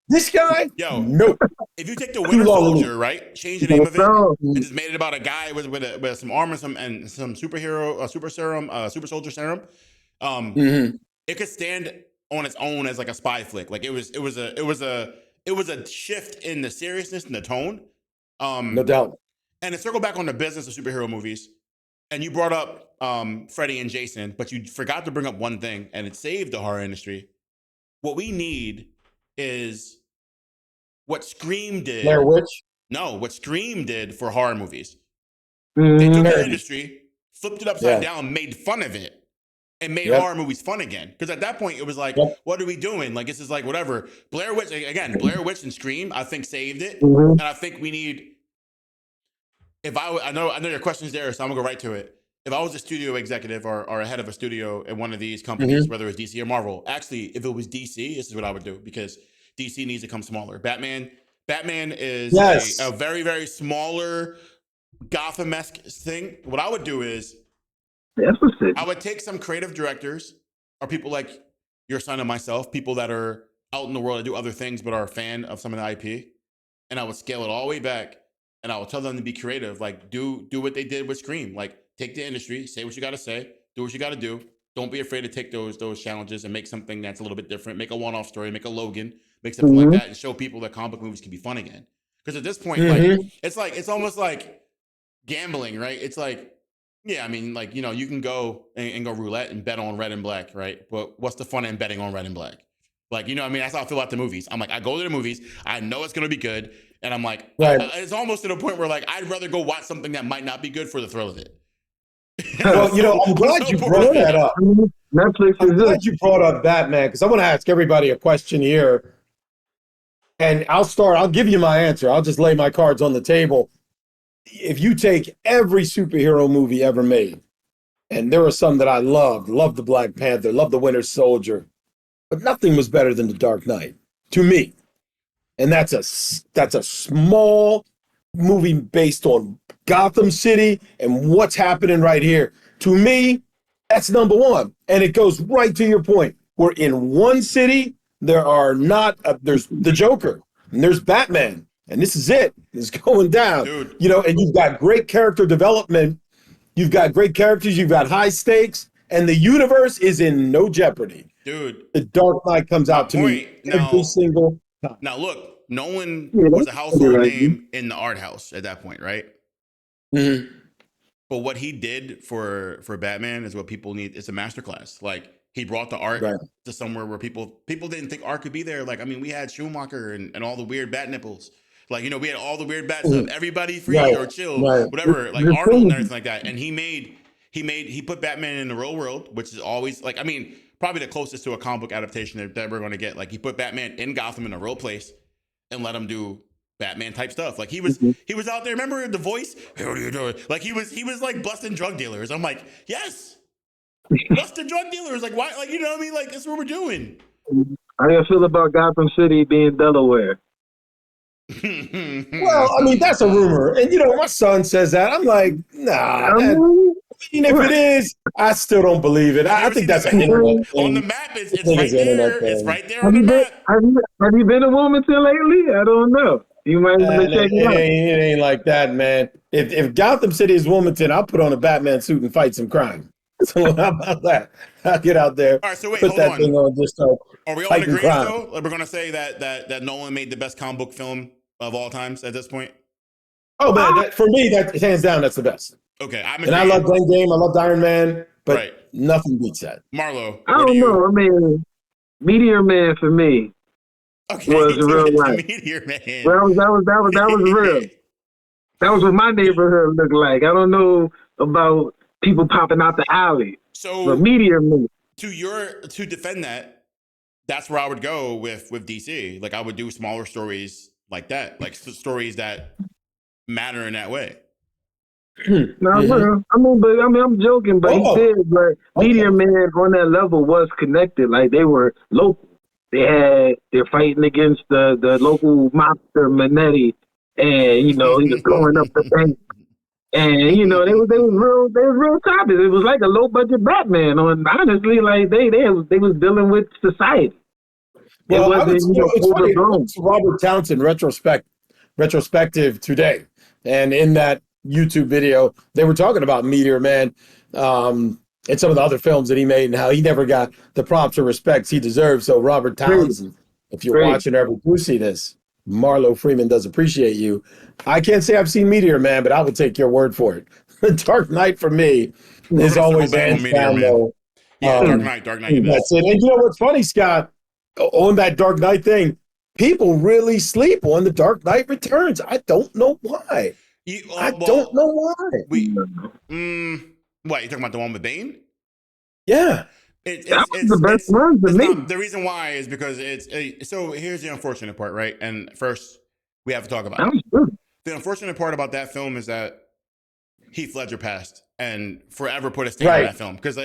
Speaker 1: this guy, nope.
Speaker 2: If you take the Winter Soldier, right, change the name of it, and just made it about a guy with some armor and some superhero, super serum, super soldier serum, it could stand on its own as like a spy flick. Like it was a shift in the seriousness and the tone.
Speaker 1: No doubt.
Speaker 2: And to circle back on the business of superhero movies, and you brought up Freddy and Jason, but you forgot to bring up one thing, and it saved the horror industry. What we need is what Scream did.
Speaker 1: Blair Witch?
Speaker 2: No, what Scream did for horror movies. They took the industry, flipped it upside down, made fun of it, and made horror movies fun again. Because at that point, it was like, what are we doing? Like, this is like whatever. Blair Witch, again, Blair Witch and Scream, I think saved it. And I think we need... I know your question's there, so I'm gonna go right to it. If I was a studio executive or a head of a studio in one of these companies, whether it's DC or Marvel, actually, if it was DC, this is what I would do because DC needs to come smaller. Batman Batman is
Speaker 1: Yes.
Speaker 2: a very, very smaller Gotham-esque thing. What I would do is
Speaker 3: That's what's it.
Speaker 2: I would take some creative directors or people like your son and myself, people that are out in the world and do other things but are a fan of some of the IP, and I would scale it all the way back, and I would tell them to be creative, like do what they did with Scream, like take the industry, say what you got to say, do what you got to do. Don't be afraid to take those challenges and make something that's a little bit different. Make a one-off story, make a Logan, make something like that, and show people that comic book movies can be fun again. Because at this point, it's almost like gambling, right? It's like, yeah, I mean, like, you can go and go roulette and bet on red and black, right? But what's the fun in betting on red and black? Like, I mean, that's how I feel about the movies. I'm like, I go to the movies, I know it's going to be good. And I'm like, it's almost to the point where like, I'd rather go watch something that might not be good for the thrill of it.
Speaker 1: Well, I'm glad you brought that up.
Speaker 3: Netflix
Speaker 1: I'm
Speaker 3: is
Speaker 1: glad
Speaker 3: it.
Speaker 1: you brought up Batman because I want to ask everybody a question here. And I'll give you my answer. I'll just lay my cards on the table. If you take every superhero movie ever made, and there are some that I loved the Black Panther, loved the Winter Soldier, but nothing was better than The Dark Knight to me. And that's a small movie based on Gotham City and what's happening right here. To me, that's number one. And it goes right to your point. We're in one city. There's the Joker and there's Batman. And this is it. It's going down.
Speaker 2: Dude.
Speaker 1: And you've got great character development. You've got great characters. You've got high stakes. And the universe is in no jeopardy.
Speaker 2: Dude.
Speaker 1: The Dark Knight comes out to me every single time.
Speaker 2: Now, look, Nolan was a household name in the art house at that point, right?
Speaker 1: Mm-hmm.
Speaker 2: But what he did for Batman is what people need. It's a masterclass. Like, he brought the art to somewhere where people didn't think art could be there. Like, I mean, we had Schumacher and all the weird bat nipples. Like, we had all the weird bat stuff. Everybody free or chill, whatever. Like Arnold and everything like that. And he put Batman in the real world, which is always like, I mean, probably the closest to a comic book adaptation that we're going to get. Like, he put Batman in Gotham in a real place and let him do Batman type stuff. Like, he was out there. Remember The Voice? Hey, what are you doing? Like, he was like busting drug dealers. I'm like, yes, busting drug dealers. Like, why? Like, you know what I mean? Like, that's what we're doing.
Speaker 3: How do you feel about Gotham City being Delaware?
Speaker 1: Well, I mean, that's a rumor. And, my son says that. I'm like, nah. Even if it is, I still don't believe it. I think that's an internet thing.
Speaker 2: On the map, it's right there. It's right there on the map.
Speaker 3: Have you been to Wilmington lately? I don't know. You might want to check it out.
Speaker 1: It ain't like that, man. If Gotham City is Wilmington, I'll put on a Batman suit and fight some crime. So how about that? I'll get out there.
Speaker 2: All right, so wait,
Speaker 1: put
Speaker 2: hold
Speaker 1: that
Speaker 2: on.
Speaker 1: thing on, just start
Speaker 2: Are we all in agreement though? Like, we're gonna say that Nolan made the best comic book film of all times at this point?
Speaker 1: Oh man, for me, that hands down, that's the best.
Speaker 2: Okay,
Speaker 1: I love Endgame, I love Iron Man, but nothing beats that.
Speaker 2: Marlowe,
Speaker 3: I don't know. I mean, Meteor Man for me was real life.
Speaker 2: Meteor Man.
Speaker 3: That was real. That was what my neighborhood looked like. I don't know about people popping out the alley.
Speaker 2: So,
Speaker 3: but Meteor Man.
Speaker 2: To defend that, that's where I would go with DC. Like, I would do smaller stories like that, like stories that matter in that way.
Speaker 3: I'm joking, but he did. But Meteor Man on that level was connected. Like, they were local. They're fighting against the local mobster Manetti, and he was blowing up the bank. And they was real topics. It was like a low budget Batman. Honestly, like they was dealing with society.
Speaker 1: Well, it's funny. It's Robert Townsend retrospective today, and in that YouTube video, they were talking about Meteor Man and some of the other films that he made and how he never got the props or respects he deserved. So Robert Townsend, if you're watching or ever do see this, Marlowe Freeman does appreciate you. I can't say I've seen Meteor Man, but I will take your word for it. The Dark Knight for me is always hands down, though.
Speaker 2: Yeah, Dark Knight.
Speaker 1: That's it. And you know what's funny, Scott? On that Dark Knight thing, people really sleep on the Dark Knight Returns. I don't know why. I don't know why.
Speaker 2: What, you talking about the one with Bane?
Speaker 1: Yeah.
Speaker 3: It's the best one for me.
Speaker 2: The reason why is because so here's the unfortunate part, right? And first, we have to talk about it. The unfortunate part about that film is that Heath Ledger passed and forever put a stain on that film, because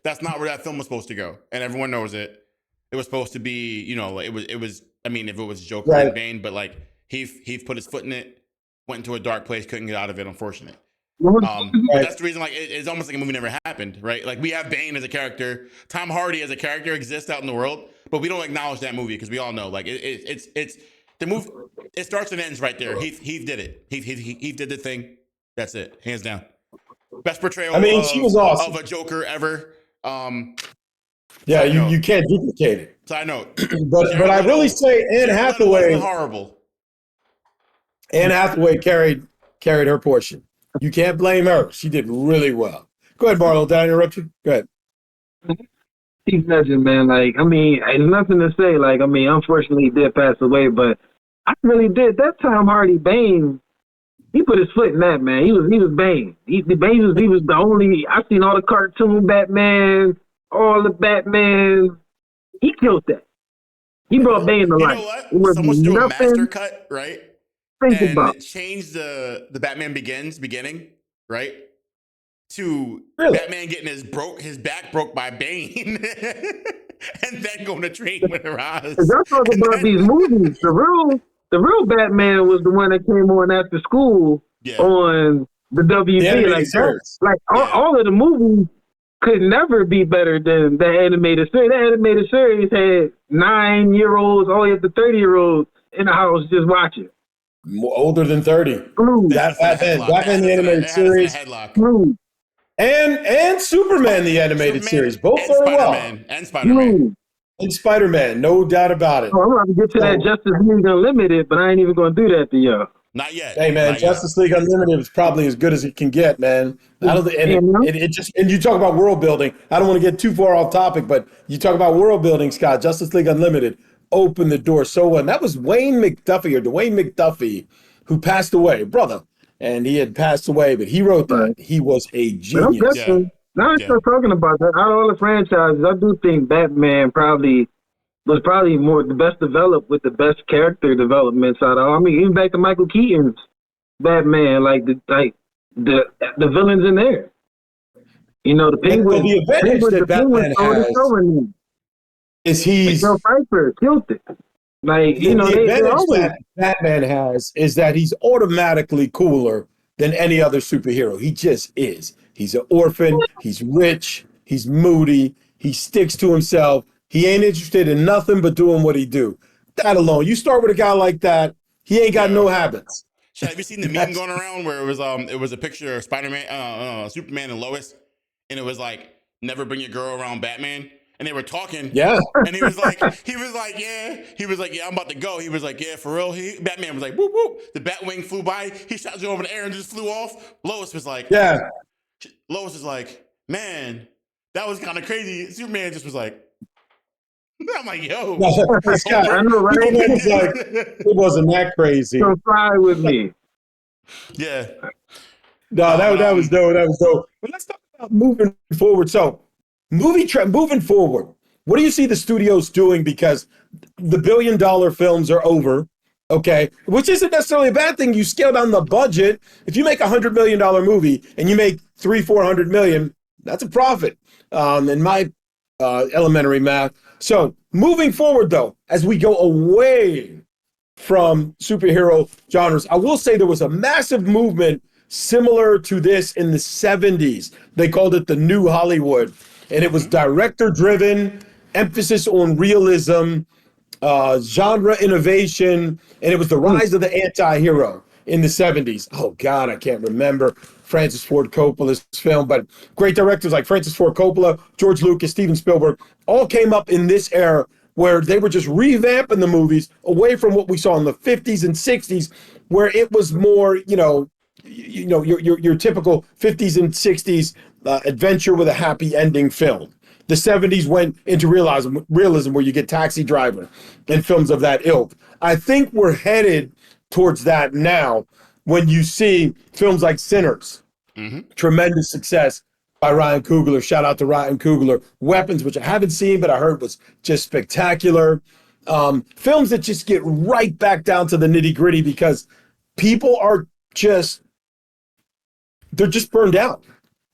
Speaker 2: that's not where that film was supposed to go, and everyone knows it. It was supposed to be, it was. I mean, if it was Joker and Bane, but like He put his foot in it, went into a dark place, couldn't get out of it. Unfortunate.
Speaker 3: Right.
Speaker 2: But that's the reason. Like it's almost like a movie never happened, right? Like we have Bane as a character, Tom Hardy as a character exists out in the world, but we don't acknowledge that movie because we all know like it's the movie. It starts and ends right there. He did it. He did the thing. That's it, hands down. Best portrayal.
Speaker 1: I mean, she was awesome.
Speaker 2: Of a Joker ever.
Speaker 1: Yeah, you can't duplicate it.
Speaker 2: Side note,
Speaker 1: but I really say Anne Hathaway
Speaker 2: wasn't horrible.
Speaker 1: Anne Hathaway carried her portion. You can't blame her. She did really well. Go ahead, Marlowe. Did I interrupt you? Go ahead.
Speaker 3: He's legend, man. Like, I mean, there's nothing to say. Like, I mean, unfortunately, he did pass away, but I really did. That Tom Hardy Bane, he put his foot in that, man. He was Bane. He was the only. I've seen all the cartoon Batman, all the Batman. He killed that. He brought Bane to life.
Speaker 2: You know what? Someone's doing a master cut, right?
Speaker 3: Think about.
Speaker 2: Changed the Batman Begins beginning, right? To
Speaker 1: Really?
Speaker 2: Batman getting his back broke by Bane, and then going to train with Ra's.
Speaker 3: Y'all talk about these movies. The real Batman was the one that came on after school on the WB. All of the movies could never be better than the animated series. The animated series had 9-year-olds, all the way up to 30-years-olds in the house just watching.
Speaker 1: Older than 30. Batman the animated series. And Superman the animated series. Both very well.
Speaker 2: And Spider-Man.
Speaker 1: And Spider-Man, no doubt about it.
Speaker 3: I'm about to get to that Justice League Unlimited, but I ain't even going to do that to y'all.
Speaker 2: Not yet.
Speaker 1: Hey man, Justice League Unlimited is probably as good as it can get, man. I don't think, and you talk about world building. I don't want to get too far off topic, but you talk about world building, Scott. Justice League Unlimited opened the door so well. And that was Dwayne McDuffie, who passed away, brother. And he had passed away, but he wrote that. He was a genius.
Speaker 3: Now I start talking about that. Out of all the franchises, I do think Batman was more the best developed with the best character developments out of all. I mean, even back to Michael Keaton's Batman, the villains in there. You know, the Penguin.
Speaker 1: The advantage that Batman has is he's
Speaker 3: Pfeiffer killed it. Like, you know,
Speaker 1: the advantage that Batman has is that he's automatically cooler than any other superhero. He just is. He's an orphan. He's rich. He's moody. He sticks to himself. He ain't interested in nothing but doing what he do. That alone. You start with a guy like that, he ain't got no habits.
Speaker 2: Have you seen the meme going around where it was a picture of Spider-Man, Superman and Lois, and it was like, never bring your girl around Batman? And they were talking.
Speaker 1: Yeah.
Speaker 2: And he was like, yeah. He was like, yeah, I'm about to go. He was like, yeah, for real. Batman was like, whoop, whoop. The Batwing flew by. He shot you over the air and just flew off. Lois was like, man, that was kind of crazy. Superman just was like, I'm like, yo.
Speaker 3: Scott, I know, right?
Speaker 1: It wasn't that crazy.
Speaker 3: Don't fly with me.
Speaker 2: Yeah.
Speaker 1: No, that was dope. That was dope. But let's talk about moving forward. So, moving forward, what do you see the studios doing? Because the $1 billion films are over, okay? Which isn't necessarily a bad thing. You scale down the budget. If you make $100 million movie and you make $300-400 million, that's a profit in my elementary math. So moving forward, though, as we go away from superhero genres, I will say there was a massive movement similar to this in the 70s. They called it the New Hollywood. And it was director-driven, emphasis on realism, genre innovation, and it was the rise of the anti-hero in the 70s. Oh, God, I can't remember Francis Ford Coppola's film, but great directors like Francis Ford Coppola, George Lucas, Steven Spielberg, all came up in this era where they were just revamping the movies away from what we saw in the 50s and 60s, where it was more, your typical 50s and 60s adventure with a happy ending film. The 70s went into realism where you get Taxi Driver and films of that ilk. I think we're headed towards that now when you see films like Sinners, tremendous success by Ryan Coogler. Shout out to Ryan Coogler. Weapons, which I haven't seen, but I heard was just spectacular. Films that just get right back down to the nitty gritty because people are they're just burned out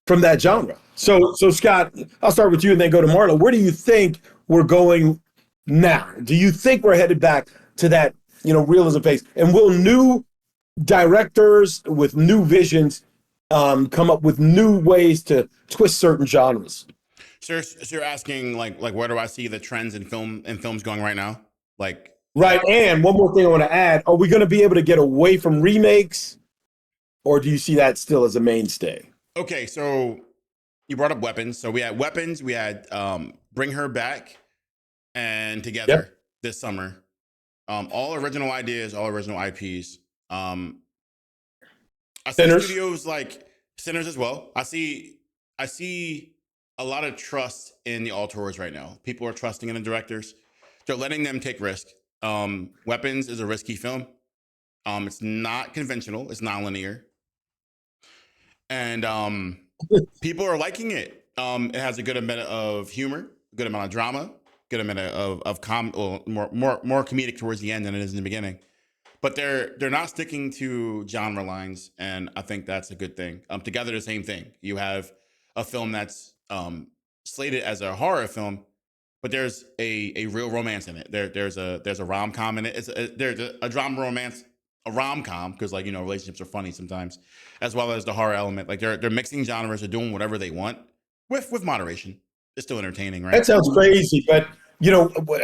Speaker 1: from that genre. So Scott, I'll start with you and then go to Marlowe. Where do you think we're going now? Do you think we're headed back to that realism phase? And will new directors with new visions come up with new ways to twist certain genres?
Speaker 2: So you're asking like where do I see the trends in films going right now? Like
Speaker 1: Right. And one more thing I want to add: are we going to be able to get away from remakes, or do you see that still as a mainstay?
Speaker 2: okay, so you brought up weapons. So we had weapons. We had Bring Her Back and Together
Speaker 1: Yep.
Speaker 2: this summer. All original ideas, all original IPs. I see
Speaker 1: Sinners.
Speaker 2: studios like Sinners as well. I see a lot of trust in the auteurs right now. People are trusting in the directors. They're letting them take risk. Weapons is a risky film. It's not conventional. It's non-linear. And people are liking it. It has a good amount of humor, a good amount of drama, good amount more comedic towards the end than it is in the beginning. But they're not sticking to genre lines, and I think that's a good thing. Together, the same thing. You have a film that's slated as a horror film, but there's a real romance in it. There's a rom-com in it. There's a drama romance, a rom-com, because relationships are funny sometimes, as well as the horror element. Like they're mixing genres, they're doing whatever they want with moderation. It's still entertaining, right?
Speaker 1: That sounds crazy, but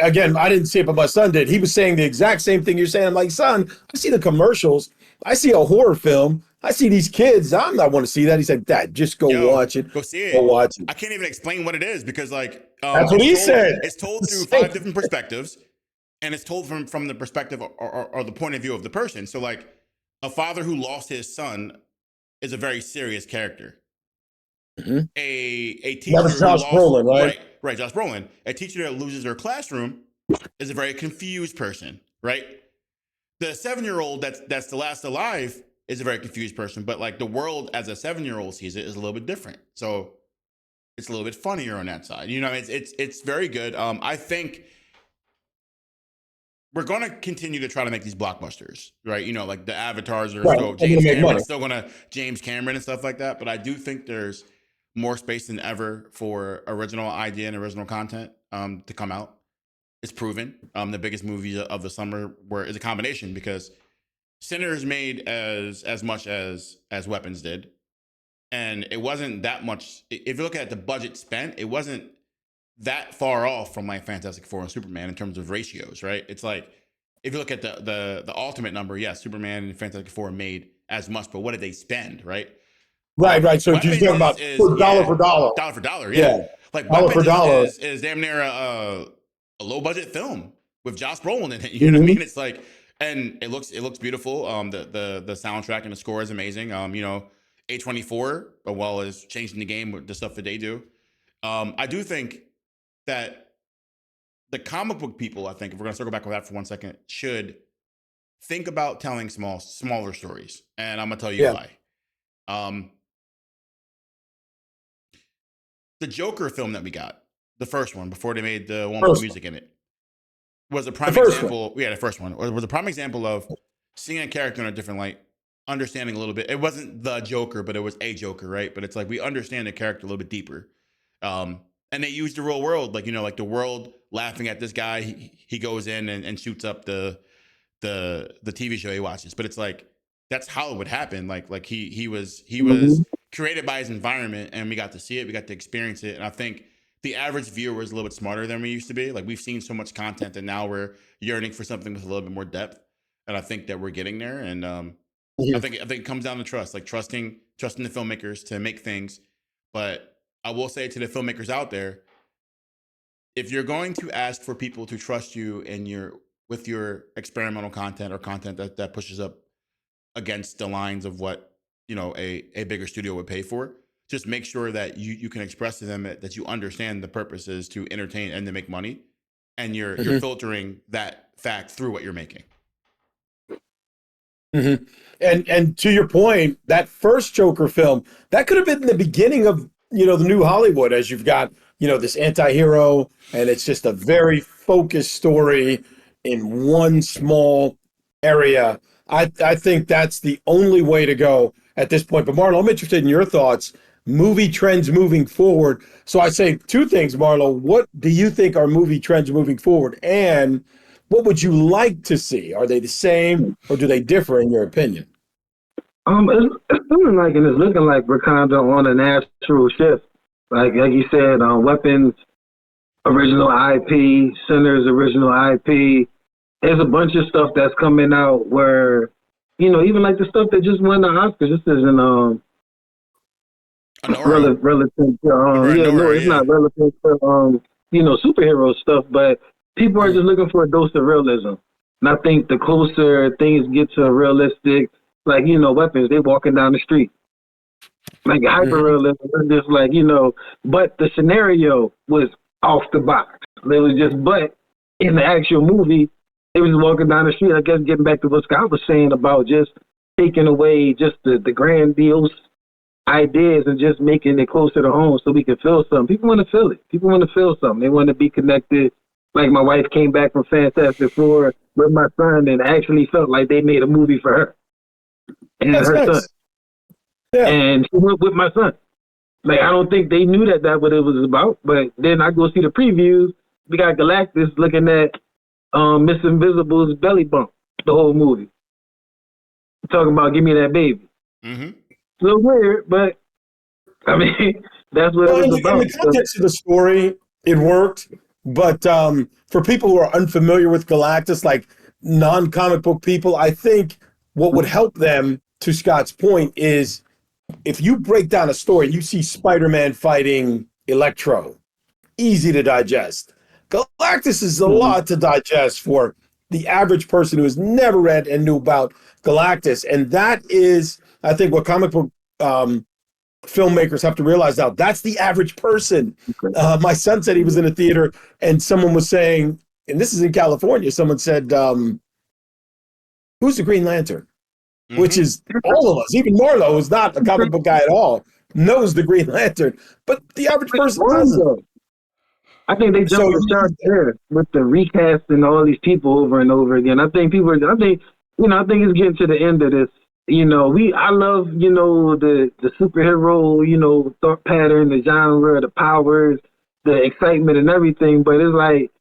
Speaker 1: again, I didn't see it, but my son did. He was saying the exact same thing you're saying. I'm like, son, I see the commercials. I see a horror film. I see these kids. I want to see that. He said, Dad, just go watch it.
Speaker 2: Go see it.
Speaker 1: Go watch it.
Speaker 2: I can't even explain what it is because
Speaker 1: that's what he said.
Speaker 2: It's told through 5 different perspectives, and it's told from the perspective or the point of view of the person. So like a father who lost his son is a very serious character.
Speaker 1: Mm-hmm.
Speaker 2: A teacher
Speaker 1: that was Josh Brolin, right?
Speaker 2: Right, Josh Brolin. A teacher that loses her classroom is a very confused person, right? The 7-year-old that's the last alive is a very confused person, but like the world as a 7-year-old sees it is a little bit different. So it's a little bit funnier on that side. It's very good. I think we're going to continue to try to make these blockbusters, right? Like the avatars are still James Cameron, still going to James Cameron and stuff like that. But I do think there's more space than ever for original idea and original content to come out. It's proven. The biggest movie of the summer is a combination because Sinners made as much as Weapons did, and it wasn't that much. If you look at the budget spent, it wasn't that far off from like Fantastic Four and Superman in terms of ratios, right? It's like if you look at the ultimate number, yes, Superman and Fantastic Four made as much, but what did they spend, right?
Speaker 1: Right. So you're talking about dollar for dollar.
Speaker 2: Dollar for dollar, yeah. Like
Speaker 1: dollar for dollar
Speaker 2: is damn near a low budget film with Josh Brolin in it. You know what I mean? It's like, and it looks beautiful. The soundtrack and the score is amazing. A24, as well as changing the game with the stuff that they do. I do think that the comic book people, I think, if we're going to circle back with that for 1 second, should think about telling smaller stories. And I'm going to tell you why. The Joker film that we got, the first one, before they made the one with the music in it, was a prime example. Yeah, the first one was a prime example of seeing a character in a different light, understanding a little bit. It wasn't the Joker, but it was a Joker, right? But it's like we understand the character a little bit deeper. And they used the real world, like the world laughing at this guy. He goes in and shoots up the TV show he watches. But it's like that's how it would happen. Like he was created by his environment, and we got to see it, we got to experience it. And I think the average viewer is a little bit smarter than we used to be. Like we've seen so much content, and now we're yearning for something with a little bit more depth. And I think that we're getting there. And I think it comes down to trust, like trusting the filmmakers to make things. But I will say to the filmmakers out there, if you're going to ask for people to trust you with your experimental content or content that pushes up against the lines of what a bigger studio would pay for, just make sure that you can express to them that you understand the purpose is to entertain and to make money, and you're filtering that fact through what you're making.
Speaker 1: Mm-hmm. And to your point, that first Joker film, that could have been the beginning of the new Hollywood, as you've got this anti-hero, and it's just a very focused story in one small area. I think that's the only way to go at this point. But Marlowe, I'm interested in your thoughts. Movie trends moving forward. So I say two things, Marlowe. What do you think are movie trends moving forward? And what would you like to see? Are they the same or do they differ in your opinion?
Speaker 3: It's feeling like, and it's looking like we're kind of on a natural shift. Like you said, Weapons original IP, Sinners original IP. There's a bunch of stuff that's coming out where, even like the stuff that just won the Oscars. This isn't relative to it's not relevant to superhero stuff, but people are just looking for a dose of realism. And I think the closer things get to realistic, like Weapons, they walking down the street. Like hyper realism, just like, but the scenario was off the box. It was just, but in the actual movie, they was walking down the street. I guess getting back to what Scott was saying about just taking away just the grandiose ideas and just making it closer to home so we can feel something. People want to feel it. People want to feel something. They want to be connected. Like my wife came back from Fantastic Four with my son and actually felt like they made a movie for her and
Speaker 1: That's
Speaker 3: her
Speaker 1: nice.
Speaker 3: son.
Speaker 1: Yeah.
Speaker 3: And she went with my son. Like, I don't think they knew that what it was about. But then I go see the previews. We got Galactus looking at Miss Invisible's belly bump the whole movie. Talking about give me that baby.
Speaker 2: Mm-hmm.
Speaker 3: It's a little weird, but I mean, that's what it was about.
Speaker 1: In the context of the story, it worked. But for people who are unfamiliar with Galactus, like non-comic book people, I think what would help them, to Scott's point, is if you break down a story, you see Spider-Man fighting Electro, easy to digest. Galactus is a lot to digest for the average person who has never read and knew about Galactus. And that is, I think, what comic book filmmakers have to realize now. That's the average person. My son said he was in a theater and someone was saying, and this is in California, someone said, who's the Green Lantern? Which is all of us. Even Marlowe, who's not a comic book guy at all, knows the Green Lantern. But the average person doesn't.
Speaker 3: I think they jumped the shark there with the recast and all these people over and over again. I think it's getting to the end of this. I love, the superhero, thought pattern, the genre, the powers, the excitement and everything. But it's like,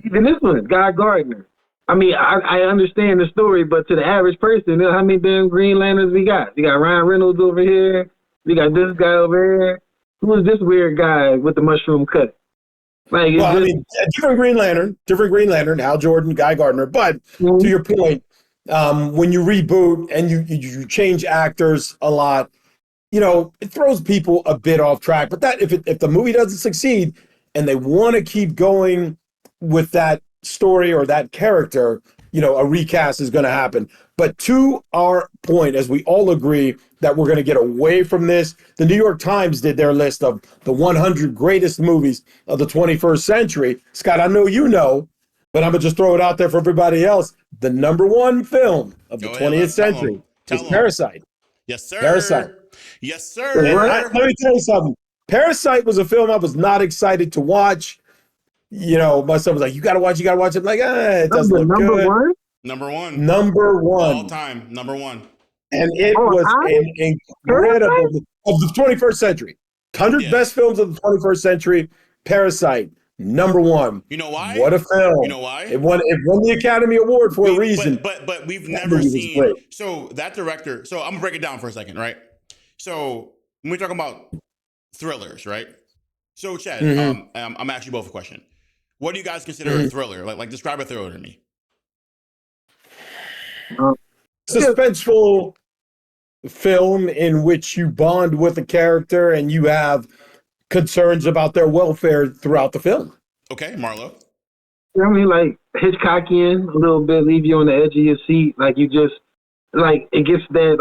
Speaker 3: even this one, Guy Gardner. I mean, I understand the story, but to the average person, how many damn Green Lanterns we got? We got Ryan Reynolds over here. We got this guy over here. Who is this weird guy with the mushroom cut? Like,
Speaker 1: different Green Lantern, Hal Jordan, Guy Gardner. But to your point, when you reboot and you change actors a lot, it throws people a bit off track. But that if the movie doesn't succeed and they want to keep going with that story or that character, a recast is going to happen. But to our point, as we all agree that we're going to get away from this, the New York Times did their list of the 100 greatest movies of the 21st century. Scott, I know you know, but I'm going to just throw it out there for everybody else. The number one film of the 20th century is Parasite.
Speaker 2: Yes, sir.
Speaker 1: Parasite.
Speaker 2: Yes, sir.
Speaker 1: Let me tell you something. Parasite was a film I was not excited to watch. My son was like, you got to watch it. I'm like, it doesn't look good.
Speaker 3: One?
Speaker 2: Number one.
Speaker 1: All
Speaker 2: time. Number one.
Speaker 1: And it was incredible. Of the 21st century. 100 best films of the 21st century. Parasite, number one.
Speaker 2: You know why?
Speaker 1: What a film.
Speaker 2: You know why?
Speaker 1: It won the Academy Award for a reason.
Speaker 2: But we've never seen. So that director, so I'm going to break it down for a second, right? So when we talk about thrillers, right? So Chad, I'm asking you both a question. What do you guys consider a thriller? Like describe a thriller to me.
Speaker 1: Suspenseful film in which you bond with a character and you have concerns about their welfare throughout the film.
Speaker 2: Okay, Marlowe.
Speaker 3: I mean, like Hitchcockian a little bit, leave you on the edge of your seat. Like you just, like it gets that,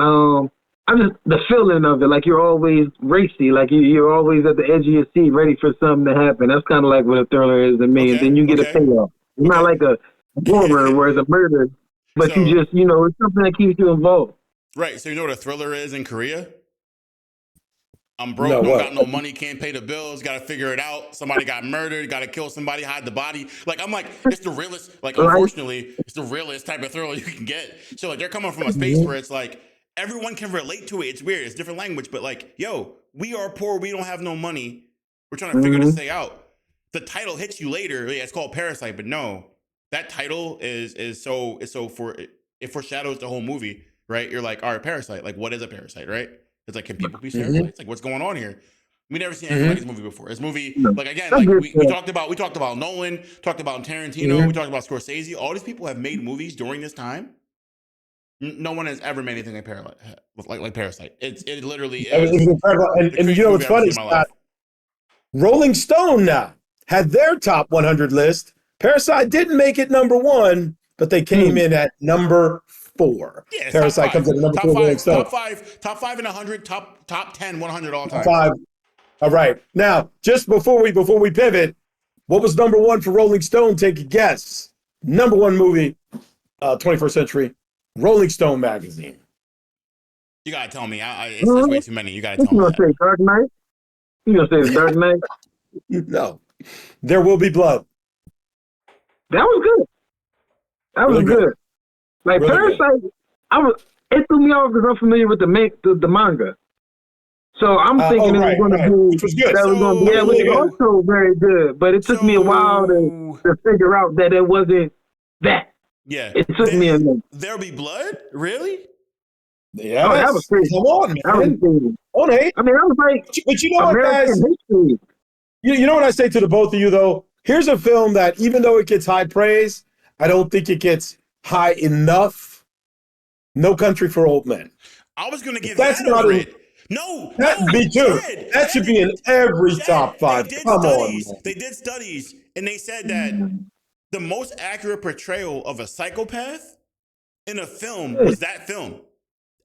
Speaker 3: the feeling of it, like you're always racy, like you're always at the edge of your seat, ready for something to happen. That's kind of like what a thriller is to me. And then you get a payoff. It's not like a horror where it's a murder, but you just, it's something that keeps you involved.
Speaker 2: Right. So you know what a thriller is in Korea? I'm broke, don't got no money, can't pay the bills, got to figure it out. Somebody got murdered, got to kill somebody, hide the body. Like, I'm like, it's the realest, like, unfortunately, it's the realest type of thriller you can get. So, like, they're coming from a space where it's like, everyone can relate to it. It's weird. It's different language. But like, yo, we are poor. We don't have no money. We're trying to figure this thing out. The title hits you later. Yeah, it's called Parasite. But no, that title is so it foreshadows the whole movie, right? You're like, all right, Parasite. Like, what is a parasite, right? It's like, can people be parasites? Like, what's going on here? We never seen anything like this movie before. This movie, like again, like we talked about Nolan, talked about Tarantino, we talked about Scorsese. All these people have made movies during this time. No one has ever made anything like Parasite. It literally is.
Speaker 1: It was incredible. And you know what's funny, Scott? Rolling Stone now had their top 100 list. Parasite didn't make it number 1, but they came in at number 4.
Speaker 2: Yeah,
Speaker 1: Parasite comes in at number 4.
Speaker 2: Top 5 and 100, top 10, 100 all time.
Speaker 1: 5. All right. Now, just before we pivot, what was number 1 for Rolling Stone? Take a guess. Number 1 movie, 21st century, Rolling Stone magazine.
Speaker 2: You gotta tell me. It's way too many. You gotta tell me.
Speaker 3: You gonna say Dark Knight? You gonna say Dark Knight?
Speaker 1: No. There Will Be Blood.
Speaker 3: That was good. That was
Speaker 1: Really
Speaker 3: good. Like
Speaker 1: really
Speaker 3: Parasite,
Speaker 1: good.
Speaker 3: It threw me off because I'm familiar with the manga. So I'm thinking it was going to be,
Speaker 1: which was good.
Speaker 3: That was going to be, it was also very good, but it took me a while to figure out that it wasn't that.
Speaker 2: Yeah.
Speaker 3: It took me a minute.
Speaker 2: There'll Be Blood? Really?
Speaker 1: Yeah.
Speaker 3: Oh, that was crazy.
Speaker 1: Come on, man.
Speaker 3: That was crazy.
Speaker 1: Oh, hey.
Speaker 3: I mean, I was like,
Speaker 1: but you know what, guys? You know what I say to the both of you, though? Here's a film that, even though it gets high praise, I don't think it gets high enough. No Country for Old Men.
Speaker 2: I was going to give
Speaker 1: That's
Speaker 2: that
Speaker 1: not
Speaker 2: a
Speaker 1: a,
Speaker 2: rate. No,
Speaker 1: me too. That should be in every top 5. Come on.
Speaker 2: They did studies, and they said that the most accurate portrayal of a psychopath in a film was that film.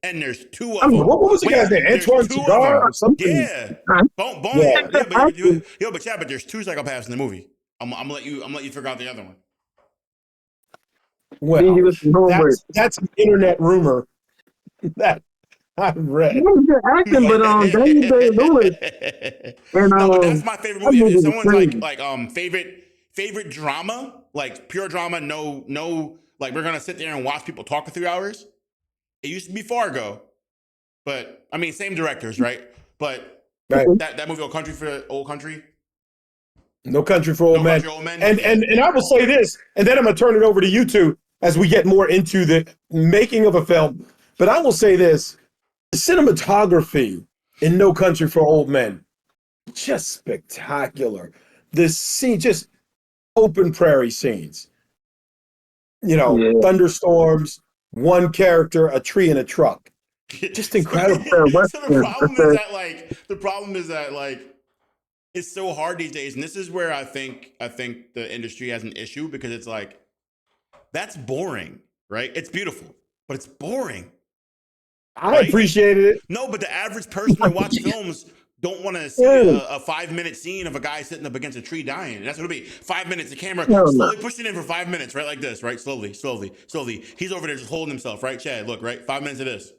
Speaker 2: And there's 2 of them.
Speaker 1: What was the guy's name? Antoine Segar or something?
Speaker 2: Yeah. But there's 2 psychopaths in the movie. I'm gonna let you figure out the other one.
Speaker 1: Well, that's an internet rumor that I've read.
Speaker 3: He was good acting, but Daniel Day-Lewis. And
Speaker 2: no, but that's my favorite movie. If someone's like favorite drama, like pure drama, no, like we're gonna sit there and watch people talk for 3 hours. It used to be Fargo, but I mean, same directors, right? But that movie, Old Country.
Speaker 1: No Country for Old Men. And I will say this, and then I'm gonna turn it over to you two as we get more into the making of a film. But I will say this: the cinematography in No Country for Old Men, just spectacular. The scene, just open prairie scenes. Thunderstorms. One character, a tree, and a truck. Just incredible.
Speaker 2: So the problem is that it's so hard these days, and this is where I think the industry has an issue, because it's like, that's boring, right? It's beautiful, but it's boring.
Speaker 1: I appreciated it.
Speaker 2: No, but the average person that watches films don't want to see a 5-minute scene of a guy sitting up against a tree dying. That's what it'll be. 5 minutes, the camera slowly pushing in for 5 minutes, right? Like this, right? Slowly. He's over there just holding himself, right? Chad, look, right? 5 minutes of this.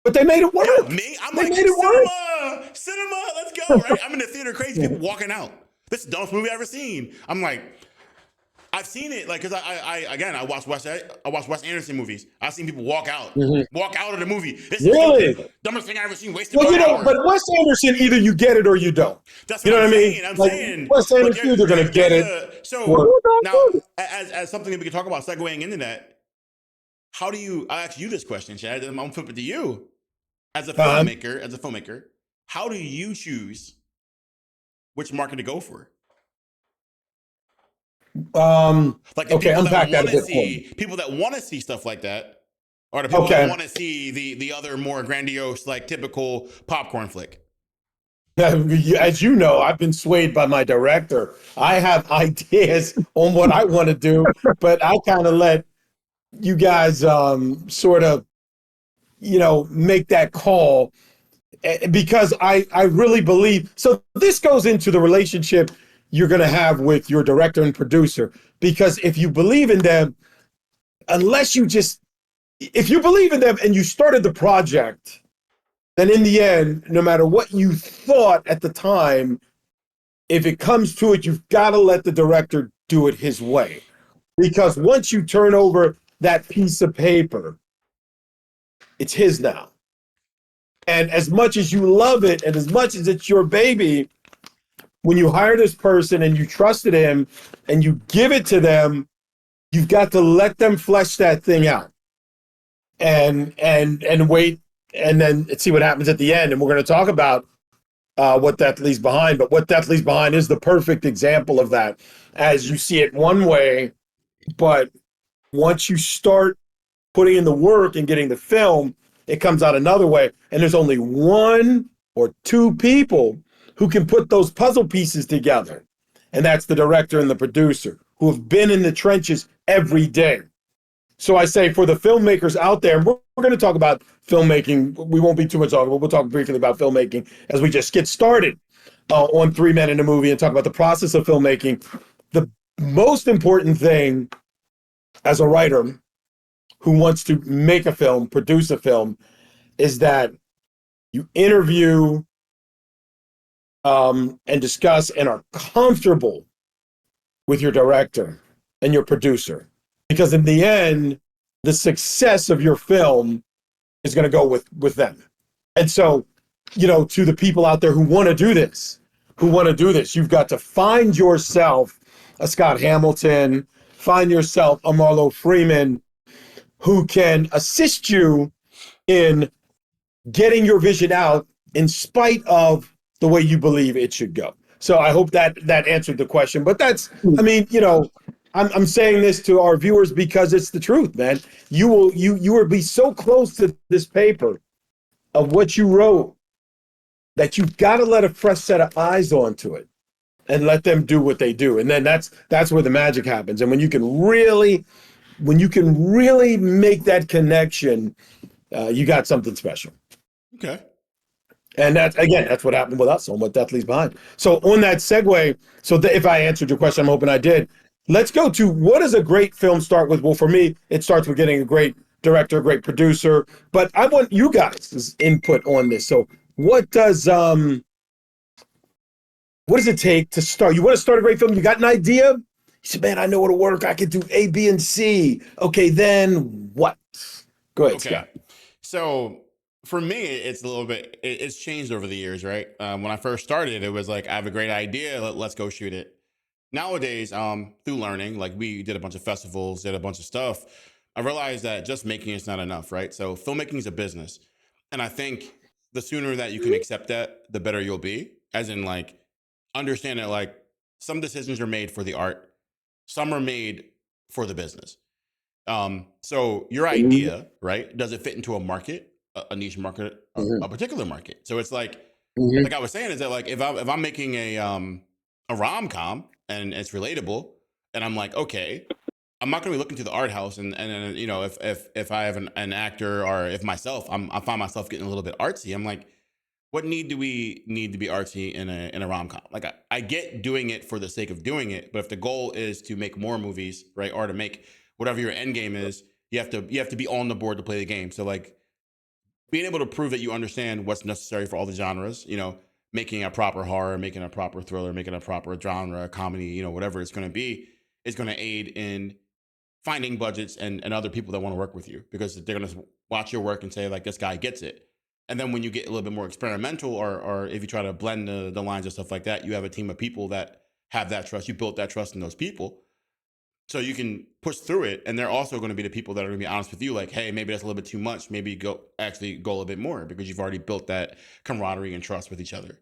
Speaker 1: But they made it work.
Speaker 2: I'm like, cinema, let's go, right? I'm in the theater crazy, people walking out. This is the dumbest movie I've ever seen. I'm like, I've seen it, like, because I watch Wes Anderson movies. I've seen people walk out of the movie. This is the dumbest thing I've ever seen. Wasted hours.
Speaker 1: But Wes Anderson, either you get it or you don't.
Speaker 2: That's what I'm saying. I'm saying
Speaker 1: Wes Anderson, you're going to get it.
Speaker 2: So now, as something that we can talk about, segueing into that, how do you? I ask you this question, Chad. I'm gonna flip it to you. As a filmmaker, how do you choose which market to go for?
Speaker 1: Unpack that a bit for me.
Speaker 2: People that want to see stuff like that, or the people that want to see the other more grandiose, like typical popcorn flick.
Speaker 1: As you know, I've been swayed by my director. I have ideas on what I want to do, but I kind of let you guys sort of, make that call, because I really believe. So this goes into the relationship you're going to have with your director and producer, because if you believe in them, if you believe in them and you started the project, then in the end, no matter what you thought at the time, if it comes to it, you've got to let the director do it his way. Because once you turn over that piece of paper, it's his now. And as much as you love it and as much as it's your baby, when you hire this person and you trusted him and you give it to them, you've got to let them flesh that thing out and wait and then see what happens at the end. And we're going to talk about what Death Leaves Behind, but what Death Leaves Behind is the perfect example of that, as you see it one way, but once you start putting in the work and getting the film, it comes out another way. And there's only one or two people who can put those puzzle pieces together. And that's the director and the producer, who have been in the trenches every day. So I say, for the filmmakers out there, we're going to talk about filmmaking. We won't be too much talking, but we'll talk briefly about filmmaking as we just get started on 3 Men in a Movie and talk about the process of filmmaking. The most important thing as a writer who wants to make a film, produce a film, is that you interview and discuss and are comfortable with your director and your producer. Because in the end, the success of your film is going to go with them. And so, to the people out there who want to do this, you've got to find yourself a Scott Hamilton, find yourself a Marlowe Freeman, who can assist you in getting your vision out in spite of the way you believe it should go. So I hope that answered the question. But that's, I'm saying this to our viewers because it's the truth, man. You will be so close to this paper of what you wrote that you've got to let a fresh set of eyes onto it and let them do what they do. And then that's where the magic happens. And when you can really make that connection, you got something special.
Speaker 2: Okay.
Speaker 1: And that's what happened with us on What Death Leaves Behind. So on that segue, if I answered your question, I'm hoping I did. Let's go to, what does a great film start with? Well, for me, it starts with getting a great director, a great producer. But I want you guys' input on this. So what does it take to start? You want to start a great film? You got an idea? You said, man, I know it'll work. I could do A, B, and C. Okay, then what? Go ahead,
Speaker 2: Okay.
Speaker 1: Scott.
Speaker 2: So for me, it's a little bit, it's changed over the years, right? When I first started, it was like, I have a great idea, let's go shoot it. Nowadays, through learning, like we did a bunch of festivals, did a bunch of stuff, I realized that just making it's not enough, right? So filmmaking is a business. And I think the sooner that you can accept that, the better you'll be. As in, like, understand that, like, some decisions are made for the art, some are made for the business. So your idea, right? Does it fit into a market, a niche market, a particular market? So it's like I was saying, is that like if I'm making a rom-com and it's relatable, and I'm like, okay, I'm not going to be looking to the art house, and if I have an actor, or if myself, I find myself getting a little bit artsy. I'm like, what do we need to be artsy in a rom-com? Like I get doing it for the sake of doing it, but if the goal is to make more movies, right, or to make whatever your end game is, you have to be on the board to play the game. So like being able to prove that you understand what's necessary for all the genres, making a proper horror, making a proper thriller, making a proper genre, comedy, whatever it's going to be, is going to aid in finding budgets and other people that want to work with you, because they're going to watch your work and say, like, this guy gets it. And then when you get a little bit more experimental, or if you try to blend the lines and stuff like that, you have a team of people that have that trust. You built that trust in those people, so you can push through it. And they're also going to be the people that are going to be honest with you, like, hey, maybe that's a little bit too much. Maybe go a little bit more, because you've already built that camaraderie and trust with each other.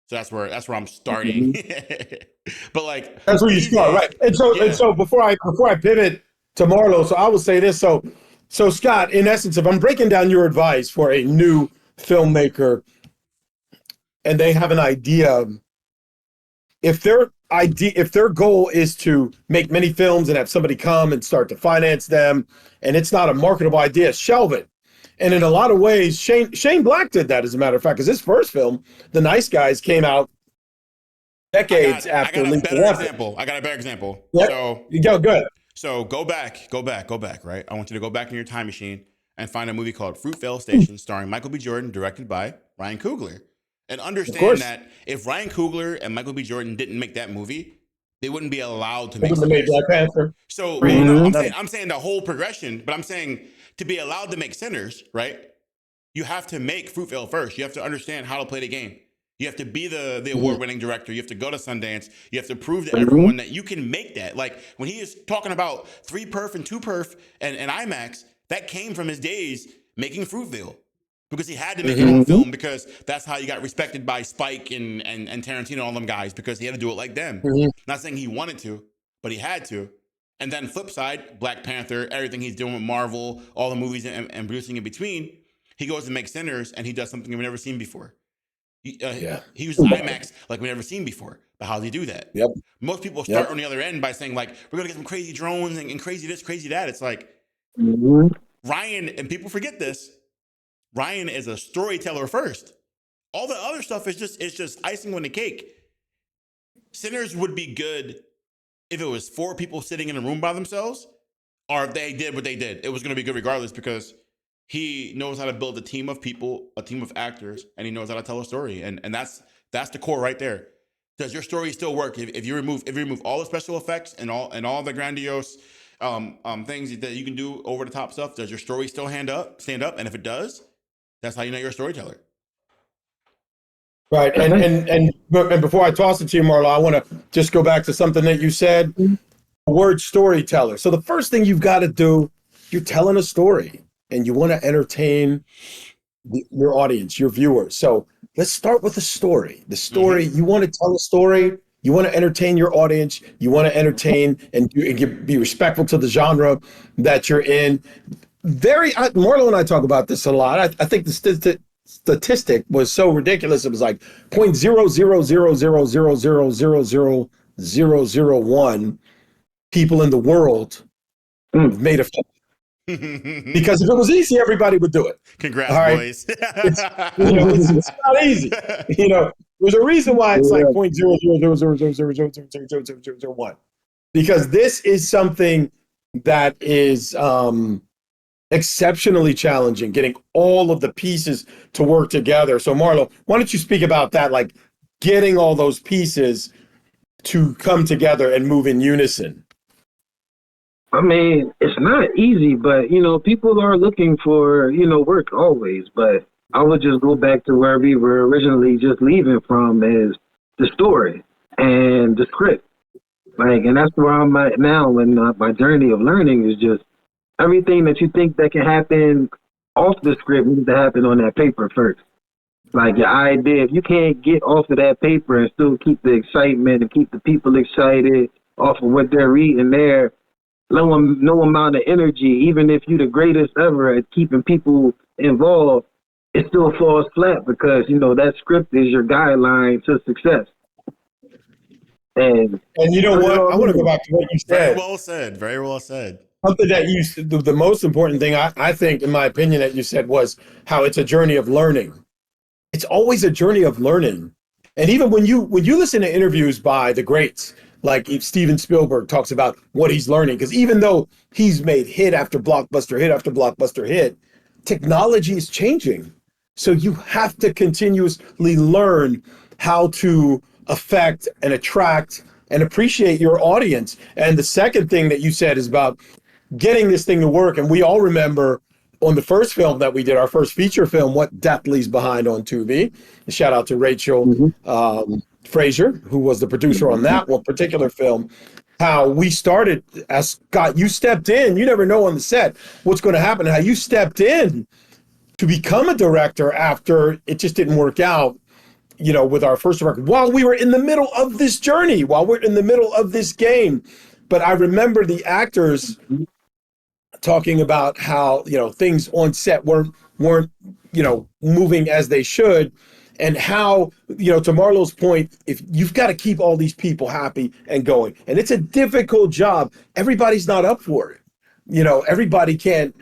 Speaker 2: So that's where I'm starting. But like,
Speaker 1: that's where you start, right? And so before I pivot to Marlowe, so I will say this. So Scott, in essence, if I'm breaking down your advice for a new filmmaker and they have an idea, if their goal is to make many films and have somebody come and start to finance them, and it's not a marketable idea, shelve it. And in a lot of ways, Shane Black did that, as a matter of fact, because his first film, The Nice Guys, came out decades after.
Speaker 2: I got a better example.
Speaker 1: Yep.
Speaker 2: So
Speaker 1: you go good.
Speaker 2: So go back, right? I want you to go back in your time machine and find a movie called Fruitvale Station, starring Michael B. Jordan, directed by Ryan Coogler. And understand that if Ryan Coogler and Michael B. Jordan didn't make that movie, they wouldn't be allowed to make
Speaker 1: Black Panther.
Speaker 2: So I'm saying the whole progression, but I'm saying to be allowed to make Sinners, right? You have to make Fruitvale first. You have to understand how to play the game. You have to be the award-winning director. You have to go to Sundance. You have to prove to
Speaker 3: Mhm.
Speaker 2: everyone that you can make that. Like when he is talking about 3-perf and 2-perf and IMAX, that came from his days making Fruitvale. Because he had to make it on film, because that's how you got respected by Spike and Tarantino, all them guys, because he had to do it like them. Not saying he wanted to, but he had to. And then flip side, Black Panther, everything he's doing with Marvel, all the movies and producing in between, he goes and makes Sinners, and he does something we've never seen before. He uses IMAX like we've never seen before. But how does he do that?
Speaker 1: Yep.
Speaker 2: Most people start on the other end by saying, like, we're going to get some crazy drones and crazy this, crazy that. It's like, Ryan, and people forget this, Ryan is a storyteller first. All the other stuff is just icing on the cake. Sinners would be good if it was 4 people sitting in a room by themselves, or if they did what they did. It was going to be good regardless, because he knows how to build a team of people, a team of actors, and he knows how to tell a story. And that's the core right there. Does your story still work if you remove all the special effects and all the grandiose things that you can do over the top stuff? Does your story still stand up? And if it does, that's how you know you're a storyteller.
Speaker 1: Right. And before I toss it to you, Marlo, I want to just go back to something that you said, the word storyteller. So the first thing you've got to do, you're telling a story and you want to entertain your audience, your viewers. So let's start with the story. The story, you want to tell a story, you want to entertain your audience, you want to entertain and be respectful to the genre that you're in. Marlo and I talk about this a lot. I think the statistic was so ridiculous. It was like 0.0000000001 people in the world have made a film. Because if it was easy, everybody would do it.
Speaker 2: Congrats, boys.
Speaker 1: It's not easy. There's a reason why it's like 0.0000000001. Because this is something that is exceptionally challenging, getting all of the pieces to work together. So Marlo, why don't you speak about that, like getting all those pieces to come together and move in unison?
Speaker 3: I mean, it's not easy, but, people are looking for, work always. But I would just go back to where we were originally just leaving from, is the story and the script. And that's where I'm at now in my journey of learning, is just everything that you think that can happen off the script needs to happen on that paper first. Like your idea, if you can't get off of that paper and still keep the excitement and keep the people excited off of what they're reading there, no amount of energy, even if you're the greatest ever at keeping people involved, it still falls flat, because, that script is your guideline to success. And
Speaker 1: you know what? I want to go back to what you said.
Speaker 2: Very well said. Very well said.
Speaker 1: Something that the most important thing I think, in my opinion, that you said was how it's a journey of learning. It's always a journey of learning. And even when you listen to interviews by the greats, like Steven Spielberg talks about what he's learning, because even though he's made hit after blockbuster hit after blockbuster hit, technology is changing. So you have to continuously learn how to affect and attract and appreciate your audience. And the second thing that you said is about getting this thing to work. And we all remember on the first film that we did, our first feature film, What Death Leaves Behind on Tubi. Shout out to Rachel Frazier, who was the producer on that one particular film. How we started, as Scott, you stepped in. You never know on the set what's going to happen. How you stepped in to become a director after it just didn't work out, with our first director, while we were in the middle of this journey, while we're in the middle of this game. But I remember the actors talking about how, things on set weren't, moving as they should. And how, to Marlo's point, if you've got to keep all these people happy and going, and it's a difficult job. Everybody's not up for it. Everybody can't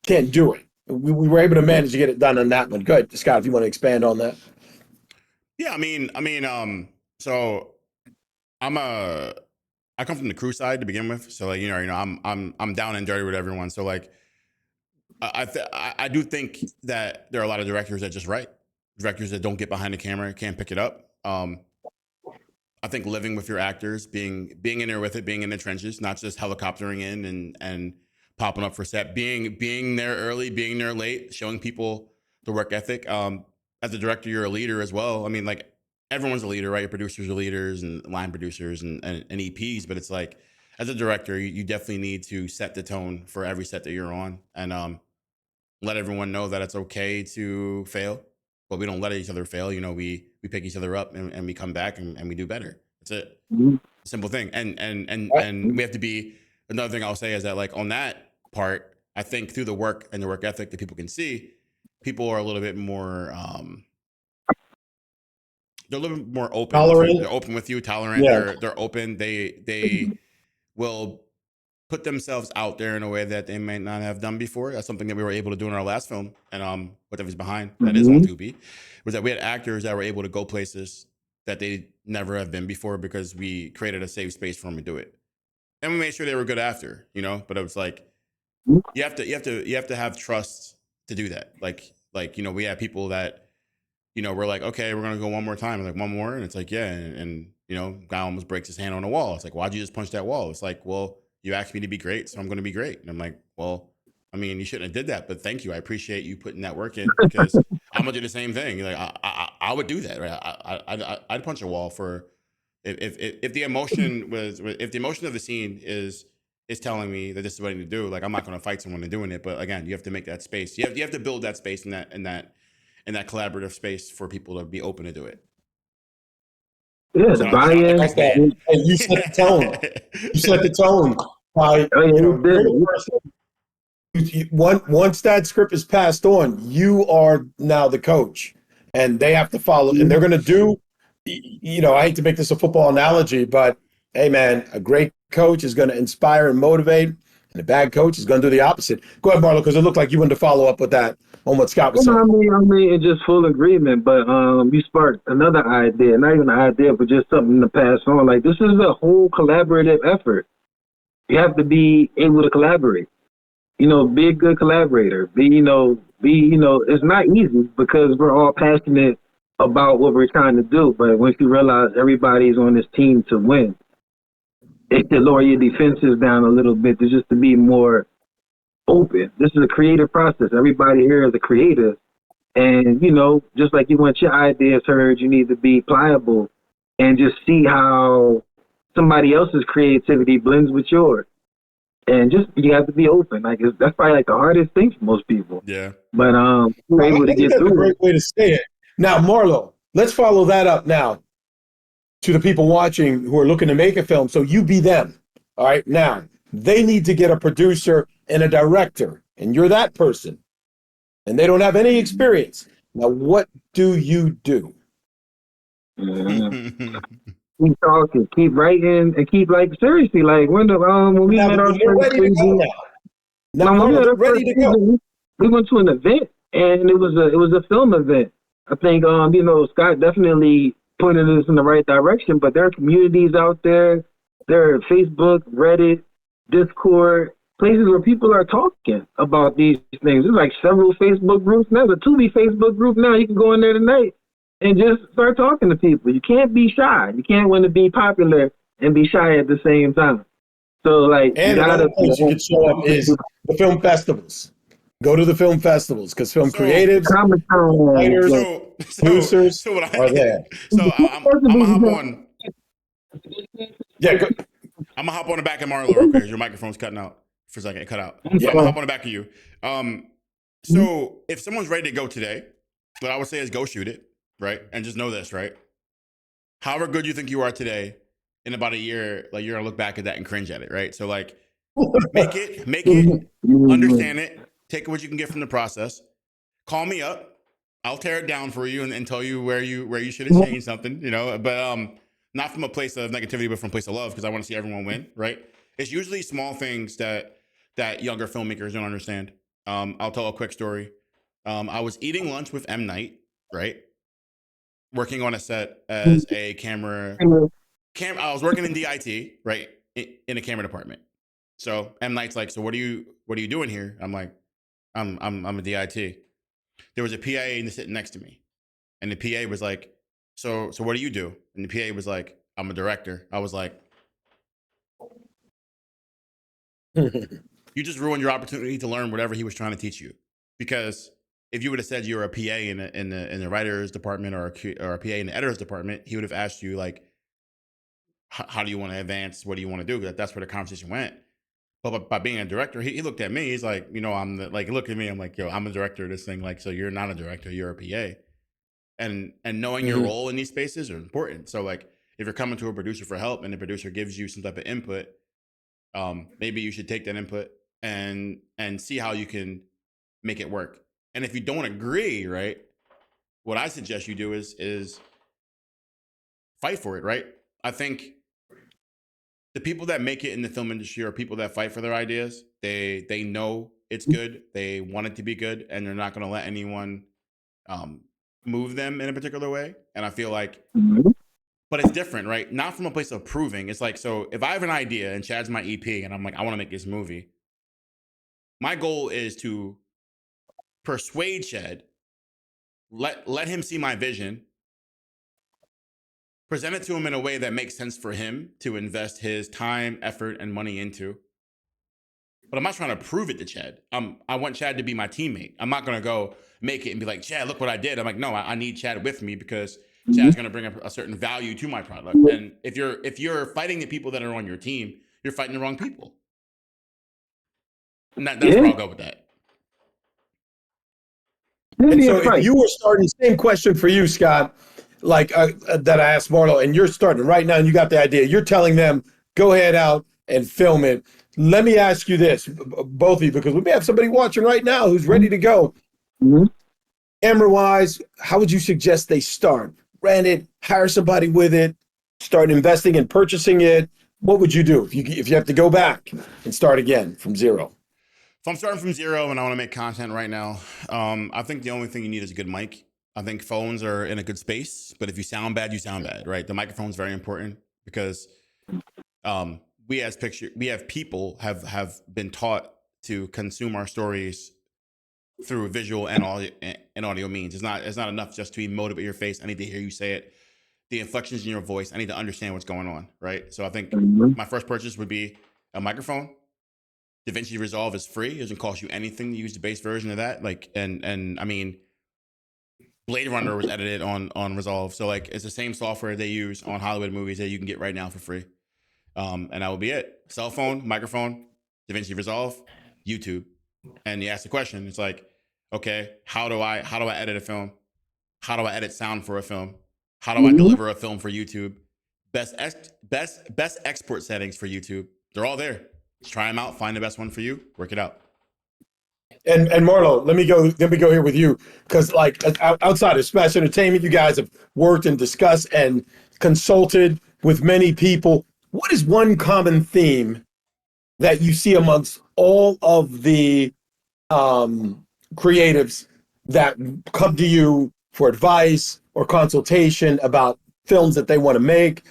Speaker 1: do it. We were able to manage to get it done on that one. Good, Scott, if you want to expand on that.
Speaker 2: Yeah, so I come from the crew side to begin with, so I'm down and dirty with everyone. So I do think that there are a lot of directors that just write. Directors that don't get behind the camera, can't pick it up. I think living with your actors, being in there with it, being in the trenches, not just helicoptering in and popping up for set, being there early, being there late, showing people the work ethic. As a director, you're a leader as well. everyone's a leader, right? Your producers are leaders and line producers and EPs, but it's like as a director, you definitely need to set the tone for every set that you're on, and let everyone know that it's okay to fail, but we don't let each other fail. You know, we pick each other up and we come back and we do better. That's it.
Speaker 3: Mhm.
Speaker 2: Simple thing. And we have to be, another thing I'll say is that like on that part, I think through the work and the work ethic that people can see, people are a little bit more they're a little bit more open. They're
Speaker 1: Tolerant.
Speaker 2: open with you, tolerant.
Speaker 1: Yeah.
Speaker 2: They're open. They will put themselves out there in a way that they may not have done before. That's something that we were able to do in our last film, and Whatever's Behind, that is on
Speaker 3: Mhm.
Speaker 2: Tubi, was that we had actors that were able to go places that they never have been before because we created a safe space for them to do it, and we made sure they were good after, you know. But it was like you have to have trust to do that. Like you know, we have people that, you know, we're like, okay, we're gonna go one more time. Like one more, and it's like, yeah, and you know, guy almost breaks his hand on a wall. It's like, why'd you just punch that wall? It's like, well, you asked me to be great, so I'm gonna be great. And I'm like, well, I mean, you shouldn't have did that, but thank you. I appreciate you putting that work in because I'm gonna do the same thing. Like I would do that, right? I'd punch a wall for if the emotion was, if the emotion of the scene is telling me that this is what I need to do. Like I'm not gonna fight someone into doing it, but again, you have to make that space. You have to build that space in that collaborative space for people to be open to do it.
Speaker 3: Yeah, the
Speaker 2: Shout out to
Speaker 3: buy-in.
Speaker 2: Chris
Speaker 1: Okay.
Speaker 2: Van.
Speaker 1: And you set the tone. You set the tone by,
Speaker 3: Oh, yeah,
Speaker 1: you
Speaker 3: we
Speaker 1: know, you're the
Speaker 3: did.
Speaker 1: person. Once that script is passed on, you are now the coach, and they have to follow, and they're going to do. You know, I hate to make this a football analogy, but hey, man, a great coach is going to inspire and motivate, and a bad coach is going to do the opposite. Go ahead, Marlo, because it looked like you wanted to follow up with that on what Scott was
Speaker 3: Well,
Speaker 1: saying.
Speaker 3: I mean, it's just full agreement. But you sparked another idea, not even an idea, but just something to pass on. Like this is a whole collaborative effort. You have to be able to collaborate. You know, be a good collaborator. It's not easy because we're all passionate about what we're trying to do. But once you realize everybody's on this team to win, it can lower your defenses down a little bit to just to be more open. This is a creative process. Everybody here is a creative. And, you know, just like you want your ideas heard, you need to be pliable and just see how somebody else's creativity blends with yours. And just, you have to be open. That's probably like the hardest thing for most people.
Speaker 2: Yeah.
Speaker 3: But we're able
Speaker 1: I
Speaker 3: to
Speaker 1: think
Speaker 3: get
Speaker 1: that's a
Speaker 3: through it.
Speaker 1: great way to say it. Now, Marlo, let's follow that up now to the people watching who are looking to make a film. So you be them. All right. Now, they need to get a producer and a director, and you're that person, and they don't have any experience. Now, what do you do?
Speaker 3: Mhm. Keep talking, keep writing, and keep like seriously. Like when we
Speaker 1: Now,
Speaker 3: met our
Speaker 1: when they're
Speaker 3: first
Speaker 1: ready to go
Speaker 3: season,
Speaker 1: now. Now,
Speaker 3: when we
Speaker 1: Marlo,
Speaker 3: met
Speaker 1: they're
Speaker 3: our
Speaker 1: ready
Speaker 3: first
Speaker 1: to go.
Speaker 3: season, we went to an event and it was a film event. I think Scott definitely pointed us in the right direction, but there are communities out there. There are Facebook, Reddit, Discord, places where people are talking about these things. There's like several Facebook groups now. There's a Tubi Facebook group now. You can go in there tonight and just start talking to people. You can't be shy. You can't want to be popular and be shy at the same time. So like you
Speaker 1: And
Speaker 3: gotta
Speaker 1: another place you could show up is the film festivals. Go to the film festivals because film
Speaker 2: So
Speaker 1: creatives,
Speaker 3: Comic Con.
Speaker 1: writers, producers
Speaker 2: so what
Speaker 1: are
Speaker 2: I
Speaker 1: there.
Speaker 2: so I'm gonna hop on.
Speaker 1: Yeah,
Speaker 2: I'm gonna hop on the back of Marlo real quick. Your microphone's cutting out for a second. It cut out. So I'm
Speaker 1: yeah.
Speaker 2: gonna hop on the back of you. Um, so if someone's ready to go today, what I would say is go shoot it, right? And just know this, right? However good you think you are today, in about a year, like you're gonna look back at that and cringe at it, right? So like make it, understand it, take what you can get from the process. Call me up. I'll tear it down for you and tell you where you should have changed something, you know. But not from a place of negativity, but from a place of love, because I want to see everyone win, right? It's usually small things that younger filmmakers don't understand. I'll tell a quick story. I was eating lunch with M. Night, right? Working on a set as a I was working in DIT, right, in a camera department. So M. Night's like, so what are you doing here? I'm like, I'm a DIT. There was a PA sitting next to me, and the PA was like, so what do you do? And the PA was like, I'm a director. I was like, you just ruined your opportunity to learn whatever he was trying to teach you, because if you would have said you were a PA in the writer's department or a PA in the editor's department, he would have asked you like, how do you want to advance? What do you want to do? That's where the conversation went. But by being a director, he looked at me. He's like, I'm look at me. I'm like, yo, I'm a director of this thing. Like, so you're not a director, you're a PA. And knowing your role in these spaces are important. So like, if you're coming to a producer for help and the producer gives you some type of input, maybe you should take that input and see how you can make it work. And if you don't agree, right, what I suggest you do is fight for it, right? I think the people that make it in the film industry are people that fight for their ideas. They know it's good. They want it to be good, and they're not going to let anyone move them in a particular way. And I feel like, but it's different, right? Not from a place of proving. It's like, so if I have an idea and Chad's my EP and I'm like, I want to make this movie, my goal is to persuade Chad, let him see my vision, present it to him in a way that makes sense for him to invest his time, effort, and money into. But I'm not trying to prove it to Chad. I want Chad to be my teammate. I'm not going to go make it and be like, Chad, look what I did. I'm like, no, I need Chad with me because Chad's going to bring a certain value to my product. And if you're fighting the people that are on your team, you're fighting the wrong people. And that's where I'll go with that.
Speaker 1: And so if you were starting, same question for you, Scott, like that I asked Marlowe, and you're starting right now and you got the idea. You're telling them, go ahead out and film it. Let me ask you this, both of you, because we may have somebody watching right now who's ready to go. Camera-wise, how would you suggest they start? Rent it, hire somebody with it, start investing and purchasing it. What would you do if you have to go back and start again from zero?
Speaker 2: If I'm starting from zero and I want to make content right now, I think the only thing you need is a good mic. I think phones are in a good space, but if you sound bad, you sound bad, right? The microphone's very important because we as people have been taught to consume our stories through visual and audio means. It's not enough just to emote it with your face. I need to hear you say it. The inflections in your voice, I need to understand what's going on, right? So I think my first purchase would be a microphone. DaVinci Resolve is free. It doesn't cost you anything to use the base version of that. Like, and I mean, Blade Runner was edited on Resolve. So like, it's the same software they use on Hollywood movies that you can get right now for free. And that would be it. Cell phone, microphone, DaVinci Resolve, YouTube. And you ask the question, it's like, okay, how do I edit a film? How do I edit sound for a film? How do I deliver a film for YouTube? Best export settings for YouTube. They're all there. Just try them out, find the best one for you, work it out.
Speaker 1: And Marlowe, let me go here with you, because like outside of Smash Entertainment, you guys have worked and discussed and consulted with many people. What is one common theme that you see amongst all of the creatives that come to you for advice or consultation about films that they want to make?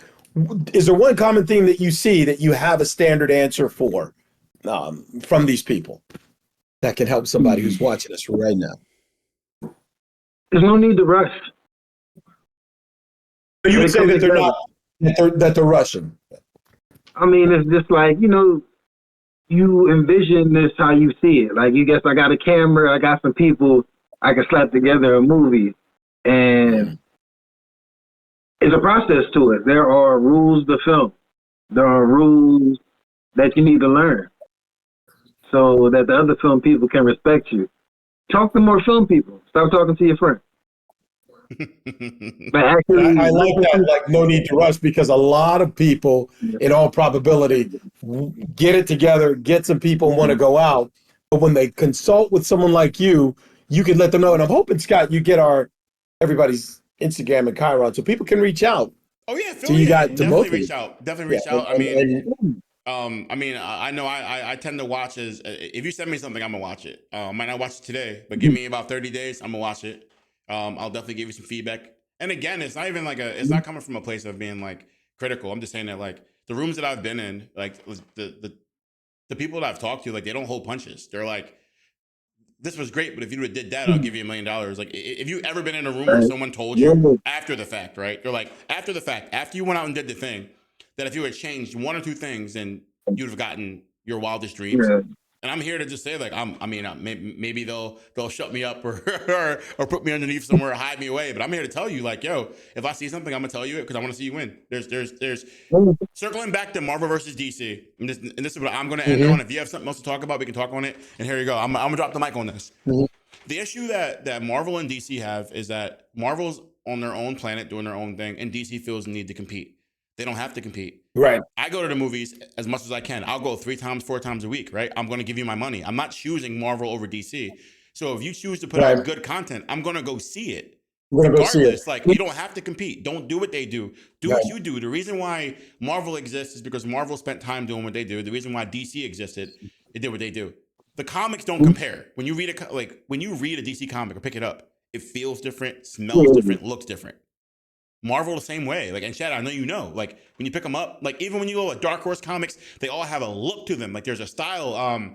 Speaker 1: Is there one common theme that you see that you have a standard answer for from these people that can help somebody who's watching us right now?
Speaker 3: There's no need to rush.
Speaker 1: You would say that they're not, that they're rushing.
Speaker 3: I mean, it's just like, you envision this how you see it. Like, you guess I got a camera, I got some people, I can slap together a movie. And it's a process to it. There are rules to film. There are rules that you need to learn so that the other film people can respect you. Talk to more film people. Stop talking to your friends. But actually,
Speaker 1: I like that, like no need to rush, because a lot of people, in all probability, get it together, get some people and want to go out. But when they consult with someone like you, you can let them know. And I'm hoping, Scott, you get everybody's Instagram and Chiron so people can reach out.
Speaker 2: Oh yeah,
Speaker 1: so you got
Speaker 2: definitely reach out. Definitely reach out. I know I tend to watch if you send me something, I'm gonna watch it. I might not watch it today, but give me about 30 days, I'm gonna watch it. I'll definitely give you some feedback. And again, it's not even like it's not coming from a place of being like critical. I'm just saying that like the rooms that I've been in, like the people that I've talked to, like they don't hold punches. They're like, this was great, but if you would have did that, I'll give you $1 million. Like, if you ever been in a room where someone told you after the fact, right? They're like, after the fact, after you went out and did the thing, that if you had changed one or two things, then you'd have gotten your wildest dreams. And I'm here to just say, like, maybe they'll shut me up or or put me underneath somewhere or hide me away. But I'm here to tell you, like, yo, if I see something, I'm gonna tell you it because I want to see you win. There's circling back to Marvel versus DC, and this is what I'm gonna end on. If you have something else to talk about, we can talk on it. And here you go. I'm gonna drop the mic on this. The issue that Marvel and DC have is that Marvel's on their own planet doing their own thing, and DC feels the need to compete. They don't have to compete.
Speaker 1: Right.
Speaker 2: I go to the movies as much as I can. I'll go 3 times, 4 times a week, right? I'm going to give you my money. I'm not choosing Marvel over DC. So if you choose to put out good content, I'm going to go see it. Regardless, like, you don't have to compete. Don't do what they do. Do what you do. The reason why Marvel exists is because Marvel spent time doing what they do. The reason why DC existed, it did what they do. The comics don't compare. When you read a DC comic or pick it up, it feels different, smells different, looks different. Marvel the same way. Like, and Chad, I know you know, like, when you pick them up, like, even when you go with Dark Horse Comics, they all have a look to them. Like, there's a style.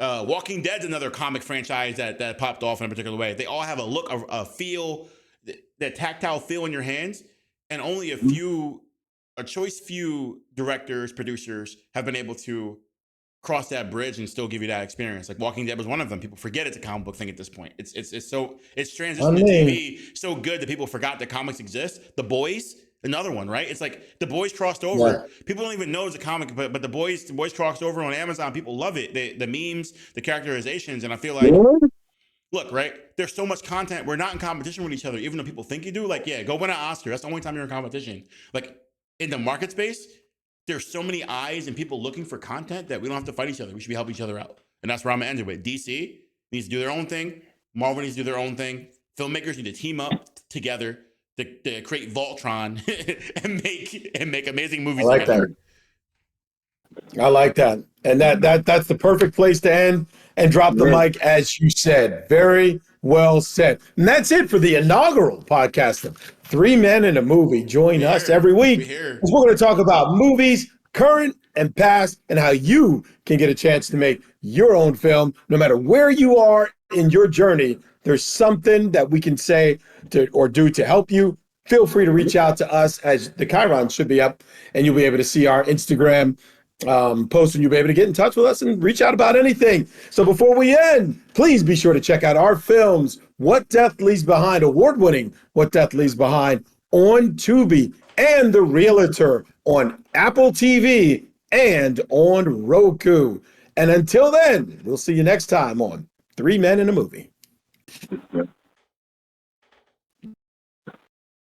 Speaker 2: Walking Dead's another comic franchise that popped off in a particular way. They all have a look, a feel, that tactile feel in your hands. And only a choice few directors, producers have been able to cross that bridge and still give you that experience. Like, Walking Dead was one of them. People forget it's a comic book thing at this point. It's transitioned to TV so good that people forgot that comics exist. The Boys, another one, right? It's like The Boys crossed over. Yeah. People don't even know it's a comic, but the Boys crossed over on Amazon. People love it. The memes, the characterizations, and I feel like, look, right? There's so much content. We're not in competition with each other, even though people think you do. Like, yeah, go win an Oscar. That's the only time you're in competition. Like, in the market space, there's so many eyes and people looking for content that we don't have to fight each other. We should be helping each other out. And that's where I'm going to end it with. DC needs to do their own thing. Marvel needs to do their own thing. Filmmakers need to team up together to create Voltron and make amazing movies together.
Speaker 1: I like that. And that's the perfect place to end and drop the mic, as you said. Very well said. And that's it for the inaugural podcast of 3 Men in a Movie. Join us every week. We're going to talk about movies, current and past, and how you can get a chance to make your own film. No matter where you are in your journey, there's something that we can say or do to help you. Feel free to reach out to us, as the Chiron should be up, and you'll be able to see our Instagram post, and you'll be able to get in touch with us and reach out about anything. So before we end, please be sure to check out our films, What Death Leaves Behind, award-winning What Death Leaves Behind, on Tubi, and The Realtor on Apple TV and on Roku. And until then, we'll see you next time on 3 Men in a Movie.